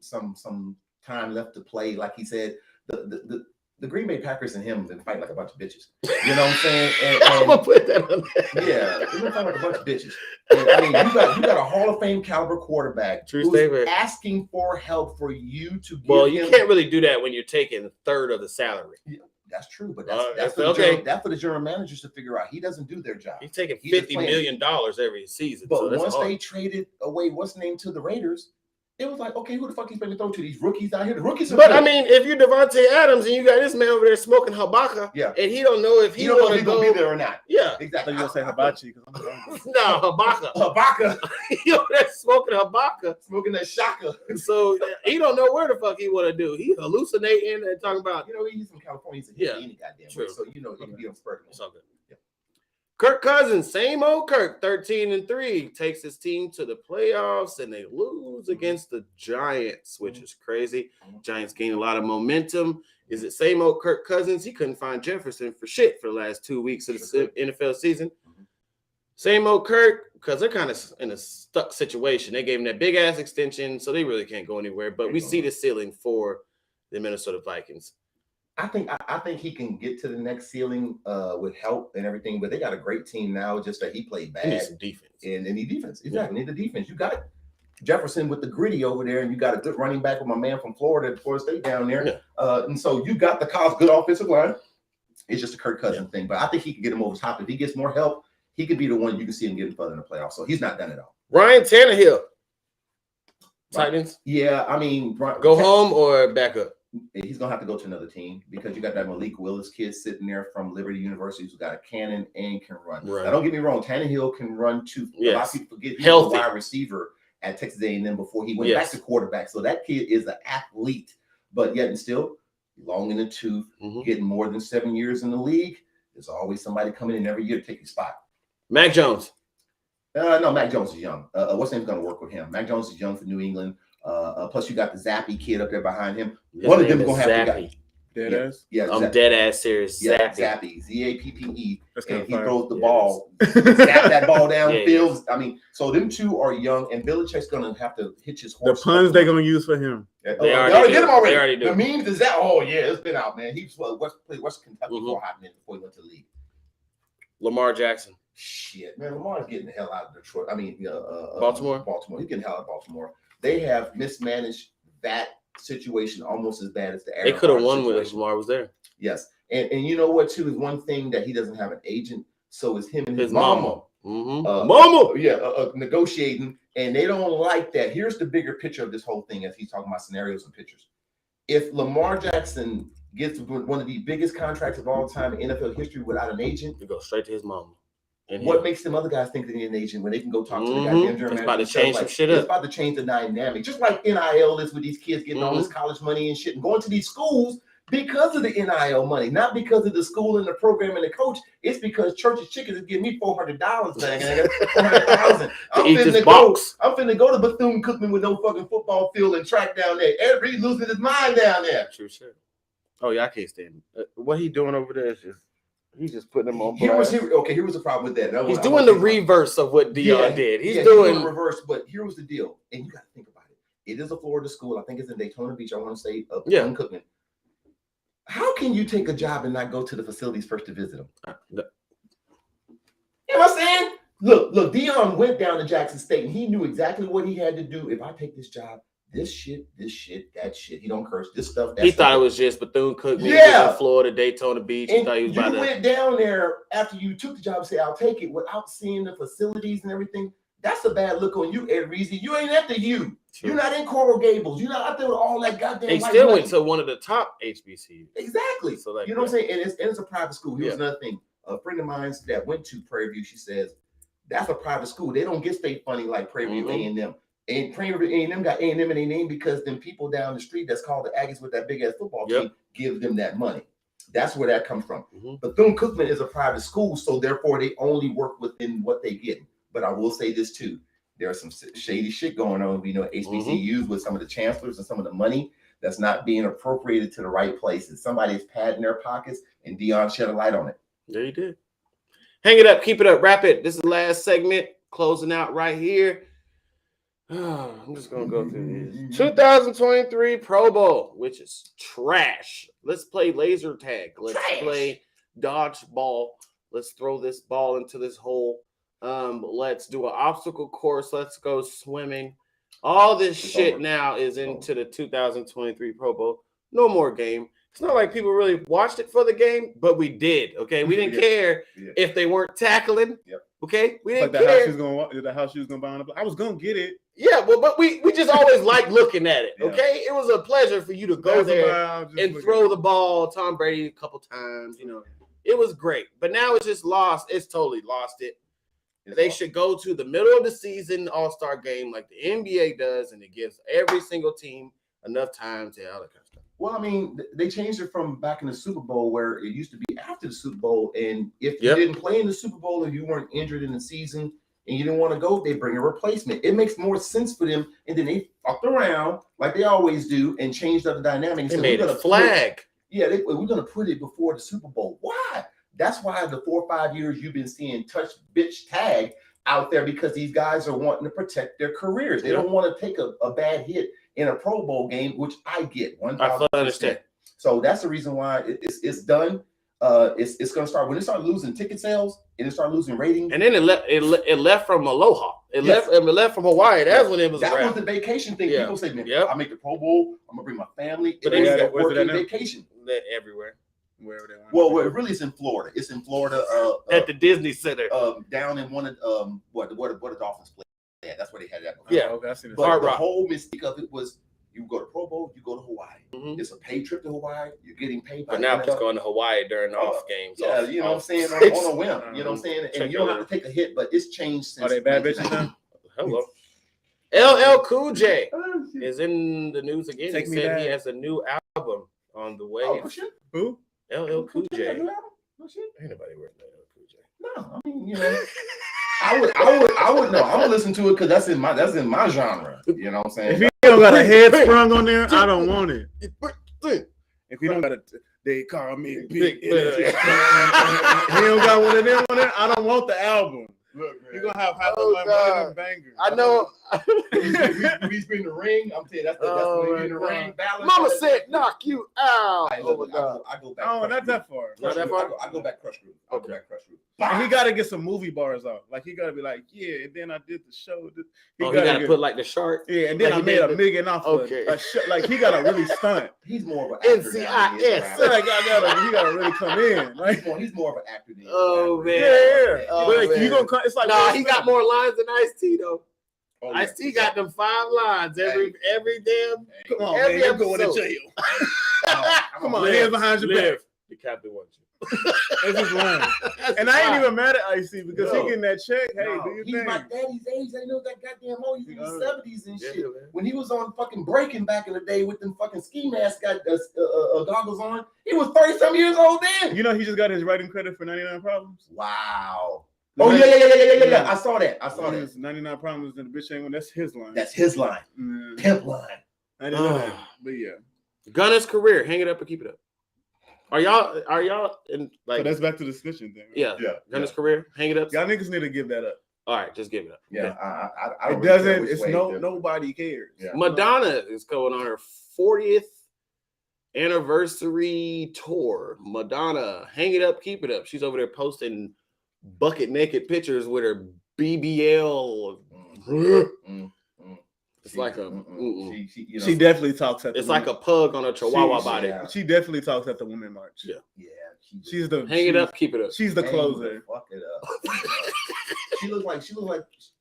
time left to play. Like he said, the Green Bay Packers and him have been fighting like a bunch of bitches. You know what I'm saying? And I'm gonna put that on there. Yeah, they've been fighting like a bunch of bitches. And, I mean, you got a Hall of Fame caliber quarterback who's asking for help for you to give Well, you can't really do that when you're taking a third of the salary. Yeah, that's true, but that's for the general managers to figure out. He doesn't do their job. He's taking $50 million every season. But so once they traded away what's named to the Raiders, it was like, okay, who the fuck he's going to throw to? These rookies out here? The rookies are But good. I mean, if you're Devontae Adams and you got this man over there smoking Habaka, and he don't know if he want to go be there or not. Yeah, exactly. You're gonna say hibachi? No, Habaka. Habaka. He over there smoking Habaka, smoking that shaka. So he don't know where the fuck he want to do. He hallucinating and talking about. You know, he's from California. He's any goddamn way. So you know, he can be on spur. It's all good. Yeah. Kirk Cousins, same old Kirk, 13-3, takes his team to the playoffs and they lose against the Giants, which is crazy. Giants gain a lot of momentum. Is it same old Kirk Cousins? He couldn't find Jefferson for shit for the last 2 weeks of the NFL season. Same old Kirk, because they're kind of in a stuck situation. They gave him that big ass extension, so they really can't go anywhere. But we see the ceiling for the Minnesota Vikings. I think he can get to the next ceiling with help and everything, but they got a great team now. Just that he played bad. He needs some defense. And they need defense. Exactly. Need the defense. You got Jefferson with the gritty over there, and you got a good running back with my man from Florida State down there. Yeah. And so you got the Kyle's good offensive line. It's just a Kirk Cousins thing, but I think he can get him over top. If he gets more help, he could be the one you can see him getting further in the playoffs. So he's not done at all. Ryan Tannehill, Titans. Yeah, I mean, go home or back up. He's gonna have to go to another team because you got that Malik Willis kid sitting there from Liberty University who's got a cannon and can run. Right. Now, don't get me wrong, Tannehill can run too. Yes. A lot of people forget he was a wide receiver at Texas A&M before he went back to quarterback. So that kid is an athlete, but yet and still long in the tooth, getting more than 7 years in the league. There's always somebody coming in every year to take your spot. Mac Jones. No, Mac Jones is young. What's name's gonna work with him? Mac Jones is young for New England. Plus, you got the Zappy kid up there behind him. One of them is gonna have to go. Deadass? Yeah, I'm dead ass serious. Yeah, Zappy. Zappe. And he throws the ball, zap that ball downfield. I mean, so them two are young, and Belichick's gonna have to hitch his horse. The puns they're gonna use for him. They already did them already. They already do. The memes is that. Oh yeah, it's been out, man. He played West Kentucky for a hot minute before he went to the league. Lamar Jackson. Shit, man, Lamar's getting the hell out of Detroit. I mean, Baltimore. He's getting the hell out of Baltimore. They have mismanaged that situation almost as bad as the Aaron. They could have won when Lamar was there. Yes, and you know what too is one thing that he doesn't have an agent. So is him and his mama. Negotiating, and they don't like that. Here's the bigger picture of this whole thing as he's talking about scenarios and pictures. If Lamar Jackson gets one of the biggest contracts of all time in NFL history without an agent, you go straight to his mama. And what makes them other guys think they need an agent when they can go talk to the goddamn general manager? It's about to change some shit up. It's about to change the dynamic. Just like NIL is with these kids getting all this college money and shit and going to these schools because of the NIL money, not because of the school and the program and the coach. It's because Church's Chicken is giving me $400 back and I got $400,000. I'm finna go to Bethune-Cookman with no fucking football field and track down there. Every losing his mind down there. True shit. Oh yeah, I can't stand him. What he doing over there is just. He's just putting them on. Here was the problem with that. He's doing the reverse of what Dion did. He's doing the reverse, but here was the deal. And you got to think about it. It is a Florida school. I think it's in Daytona Beach. I want to say Cookman. How can you take a job and not go to the facilities first to visit them? You know what I'm saying? Look, Dion went down to Jackson State and he knew exactly what he had to do. If I take this job, this shit, that shit. He don't curse. This stuff. He thought it was just Bethune-Cookman, Florida, Daytona Beach. He thought he was went down there after you took the job and said, "I'll take it," without seeing the facilities and everything. That's a bad look on you, Ed Reezy. You ain't at the U. True. You're not in Coral Gables. You're not out there with all that goddamn. They white still money. went to one of the top HBCUs. Exactly. So like, you know what I'm saying? And it's a private school. Here's Yeah. another thing. A friend of mine that went to Prairie View, she says, that's a private school. They don't get state funding like Prairie View A&M. And Prairie View A&M got A&M in their name because them people down the street that's called the Aggies with that big-ass football team give them that money. That's where that comes from. Bethune-Cookman is a private school, so therefore they only work within what they get. But I will say this too. There's some shady shit going on, HBCUs with some of the chancellors and some of the money that's not being appropriated to the right places. Somebody's padding their pockets, and Dion shed a light on it. There you did. Hang it up, keep it up, wrap it. This is the last segment, closing out right here. I'm just gonna go through this. 2023 Pro Bowl, which is trash. Let's play laser tag. Let's play dodgeball. Let's throw this ball into this hole. Let's do an obstacle course. Let's go swimming. All this shit now is into the 2023 Pro Bowl. No more game. It's not like people really watched it for the game, but we did. Okay, we didn't care if they weren't tackling. Okay, we didn't care. The house she was gonna buy on the block. I was gonna get it. Yeah, but we just always liked looking at it. Okay, it was a pleasure for you to go there and throw the ball. Tom Brady a couple times. You know, it was great. But now it's just lost. It's totally lost it. They should go to the middle of the season All-Star game like the NBA does, and it gives every single team enough time to all that kind of stuff. Well, I mean, they changed it from back in the Super Bowl where it used to be after the Super Bowl, and if you didn't play in the Super Bowl or you weren't injured in the season and you didn't want to go, they bring a replacement. It makes more sense for them, and then they fucked around like they always do and changed up the dynamics. They made a flag. We're going to put it before the Super Bowl. Why? That's why the 4 or 5 years you've been seeing touch bitch tag out there, because these guys are wanting to protect their careers. They don't want to take a bad hit in a Pro Bowl game, which I get 1,000%. I understand. So that's the reason why it's done. It's going to start when it started losing ticket sales and it started losing ratings. And then it left from Aloha. It left from Hawaii. That's when it was. That was the vacation thing. People say, "Man, I make the Pro Bowl. I'm gonna bring my family." But it's a working vacation. Everywhere. Wherever they want. Well, it really is in Florida. It's in Florida. At the Disney Center. Down in one of what the Dolphins play. Yeah, that's where they had that. Yeah, okay, I seen it. But the whole mystique of it was you go to Pro Bowl, you go to Hawaii. It's a paid trip to Hawaii. You're getting paid. But now it's going to Hawaii during off games. Yeah, you know what I'm saying? On a whim. You know what I'm saying? And you don't have to take a hit, but it's changed since. Are they bad bitches now? Hello. LL Cool J is in the news again. He said he has a new album on the way. Oh, shit. Who? LL Cool J. No shit. Ain't nobody worth LL Cool J. No, I mean, you know, I would know. I'm gonna listen to it because that's in my genre. You know what I'm saying? If he don't got a head sprung on there, I don't want it. If he don't got they call me big. He don't got one of them on there, I don't want the album. Look, you're gonna have half of my bangers. I know. He's been the ring. I'm telling you, that's the the ring balance. Mama said, "Knock you out." I go back. Oh, not that far. Not that far. I go back Crush Group. Okay. And he got to get some movie bars out. Like he got to be like, yeah. And then I did the show. He got to put like the shark. Yeah, and then I made a million off. Okay. Like he got to really stunt. He's more of an actor. NCIS. Like he got to really come in. Like he's more of an actor than. Oh man. Yeah. Oh, but you gonna come? It's like he got more lines than Ice-T though. Ice-T got them 5 lines every damn. Come on, man, you're going to jail. Come on, hands behind your back. The captain wants you. That's his line. And I ain't even mad at Ice-T because he getting that check. Hey, do your thing. He's my daddy's age. I know that goddamn old. He's in the 70s and shit. When he was on fucking Breaking back in the day with them fucking ski masks, got goggles on, he was 30-some years old then. You know, he just got his writing credit for 99 Problems. Wow. Oh yeah. I saw that. 99 Problems and the bitch ain't one. That's his line. That's his line. Pimp line. I didn't know that. But yeah. Gunna's career. Hang it up and keep it up. Are y'all in like? So that's back to the snitching thing. Right? Yeah. Gunna's career. Hang it up. Y'all niggas need to give that up. All right, just give it up. Yeah. I it doesn't. It's nobody cares. Yeah. Madonna is going on her 40th anniversary tour. Madonna, hang it up, keep it up. She's over there posting bucket naked pictures with her BBL. It's like a. She definitely talks at. It's like a pug on a chihuahua body. She definitely talks at the Women March. Yeah. She's the. Hang it up, keep it up. She's the closer. Fuck it up. She looks like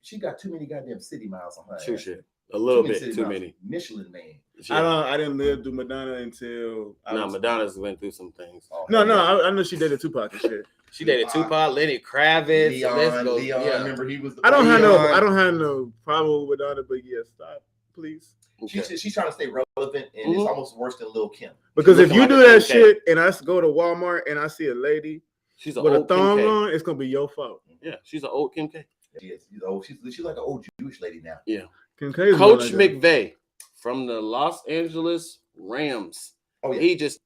she got too many goddamn city miles on her. True ass. shit. A little bit city too miles. many. Michelin man. I didn't live through Madonna until Madonna's went through some things. Oh, No, yeah. I know she dated Tupac and shit. She dated Tupac, Lenny Kravitz, Leon. Yeah. Remember he was. I don't have Leon. no problem with Madonna, but yeah, stop, please. Okay. She's trying to stay relevant, and it's almost worse than Lil Kim. Because if looking you like do a that Kim K. shit and I go to Walmart and I see a lady She's an with a old Kim thong K. on, it's gonna be your fault. Yeah, she's an old Kim K. Yes, she's like an old Jewish lady now. Yeah. Kim K's Coach more like McVay from the Los Angeles Rams. Oh yeah. He just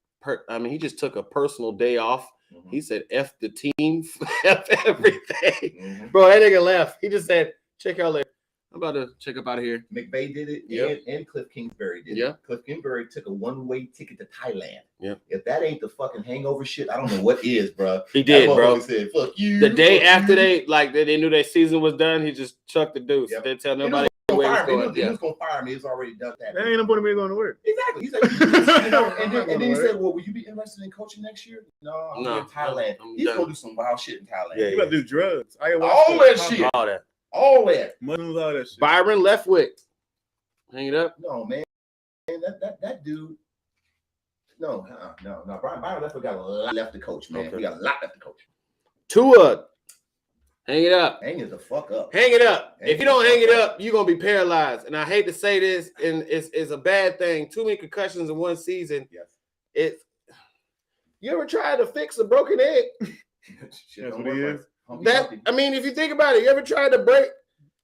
took a personal day off. Mhm. He said, F the team, F everything. Mhm. Bro, that nigga left. He just said, check y'all later. I'm about to check up out of here. McVay did it, Yep. and Cliff Kingsbury did Yeah. it. Cliff Kingsbury took a one-way ticket to Thailand. Yep. If that ain't the fucking hangover shit, I don't know what is, bro. He did, That bro. motherfucker said, "Fuck you." The day fuck after you. they knew their season was done, he just chucked the deuce. Yep. Didn't tell He was nobody gonna where he was fire me. going. He Yeah. was gonna fire me. It's already done that. That ain't no point in me going to work. Exactly. He said, and then he Right. said, "Well, will you be interested in coaching next year?" No, I'm No, in Thailand. I'm He's done. gonna do some wild shit in Thailand. Yeah, You about to do drugs. All that shit. All that. All that. Muslims, all that shit. Byron Leftwick. Hang it up. No, man. That dude. No. Byron Left got a lot left to coach, man. Okay. We got a lot left to coach. Tua. Hang it up. Hang it the fuck up. Hang it up. Hang If you it don't the hang fuck it up. up, you're gonna be paralyzed. And I hate to say this, and it's a bad thing. Too many concussions in one season. Yes. You ever tried to fix a broken egg? Shit, That's don't what he work is. for Humpty That Dumpty. I mean, if you think about it, you ever tried to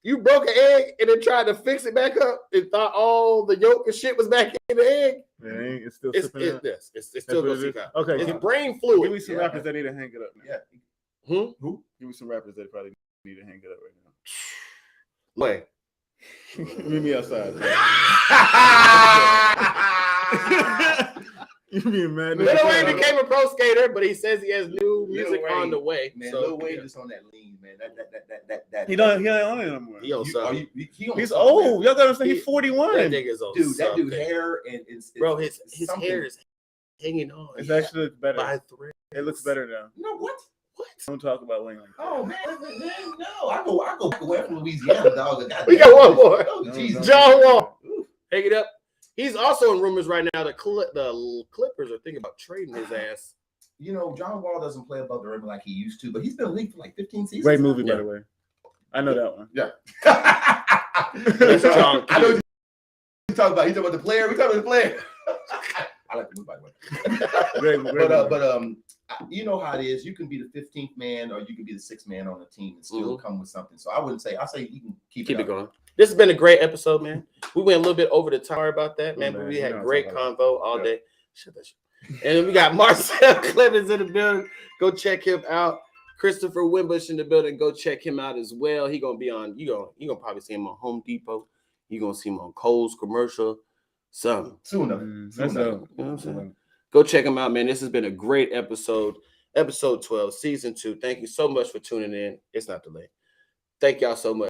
you broke an egg and then tried to fix it back up and thought all the yolk and shit was back in the egg? It's still It's sipping out. it's still That's gonna what it seep is. out. Okay, It's give brain me fluid. some Yeah. rappers that need to hang it up. Now. Yeah. Who? Give me some rappers that probably need to hang it up Wait. right now. Meet me outside. You being mad? Lil Wayne became a pro skater, but he says he has new music Wayne, on the way. Man, So Lil Wayne just on that lean, man. That He don't. He ain't on it no more. he on You- something. he on He's something, old. man. Y'all gotta say he's That 41. nigga's on Dude, that dude something. hair and it's Bro, his something. hair is hanging on. It's actually better. by thread. It looks better now. You know what? What? Don't talk about Wayne. Like that. Oh man, no! I go back away from Louisiana, dog. We got one more. Oh, No, Jesus. John Wall. Ooh. Hang it up. He's also in rumors right now. The Clippers are thinking about trading his ass. You know, John Wall doesn't play above the rim like he used to, but he's been in the league for like 15 seasons. Great movie, Yeah. by the way. I know that one. Yeah. That's John I know what you talking about. You talking about the player? We talking about the player. I like the movie, by the way. Great movie. You know how it is. You can be the 15th man, or you can be the 6th man on the team and still come with something. So I wouldn't say. I say you can keep Keep it it going. This has been a great episode, man. We went a little bit over the time. Sorry about that, man. But we had great convo all day. Shut that shit. And then we got Marcell Clemons in the building. Go check him out. Christopher Winbush in the building. Go check him out as well. He gonna be on. You gonna probably see him on Home Depot. You gonna see him on Kohl's commercial. Something. soon enough. That's Soon enough. dope. You know what I'm saying? Go check him out, man. This has been a great episode. Episode 12, season 2. Thank you so much for tuning in. It's not delayed. Thank y'all so much.